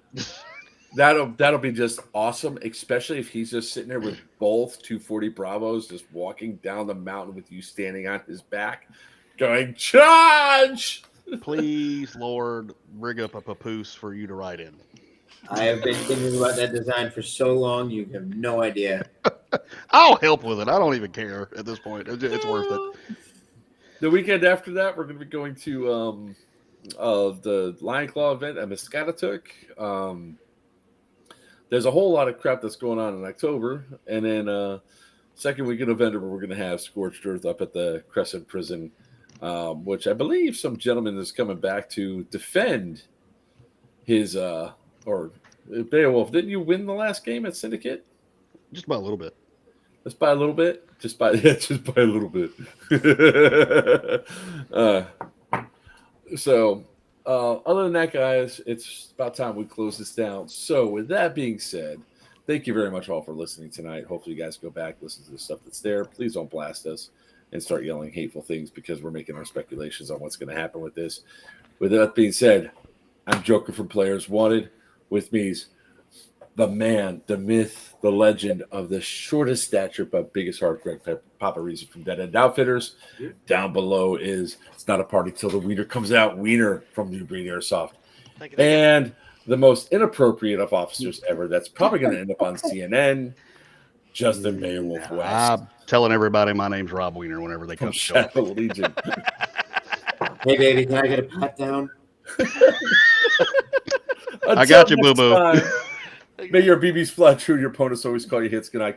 That'll be just awesome, especially if he's just sitting there with both 240 Bravos just walking down the mountain with you standing on his back, going, charge! Please, Lord, rig up a papoose for you to ride in. I have been thinking about that design for so long, you have no idea. I'll help with it. I don't even care at this point. It's worth it. The weekend after that, we're going to be going to the Lion Claw event at Miscellaneous. There's a whole lot of crap that's going on in October. And then second weekend of November, we're going to have Scorched Earth up at the Crescent Prison, which I believe some gentleman is coming back to defend his or Beowulf. Didn't you win the last game at Syndicate? Just by a little bit. Just by a little bit? Just by a little bit. Other than that, guys, it's about time we close this down. So with that being said, thank you very much all for listening tonight. Hopefully you guys go back, listen to the stuff that's there. Please don't blast us and start yelling hateful things because we're making our speculations on what's going to happen with this. With that being said, I'm Joker from Players Wanted. With me is the man, the myth, the legend of the shortest stature but biggest heart, Greg Papa Reason from Dead End Outfitters. Down below is It's Not a Party Till the Wiener Comes Out, Wiener from New Breed Airsoft. Thank you. And the most inappropriate of officers ever that's probably going to end up on CNN, Justin Beowulf West. I'm telling everybody my name's Rob Wiener whenever they come to show up. Shadow Legion. Hey, baby, can I get a pat down? I got you, boo-boo. May your BBs fly true. Your opponents always call you hits. Good night.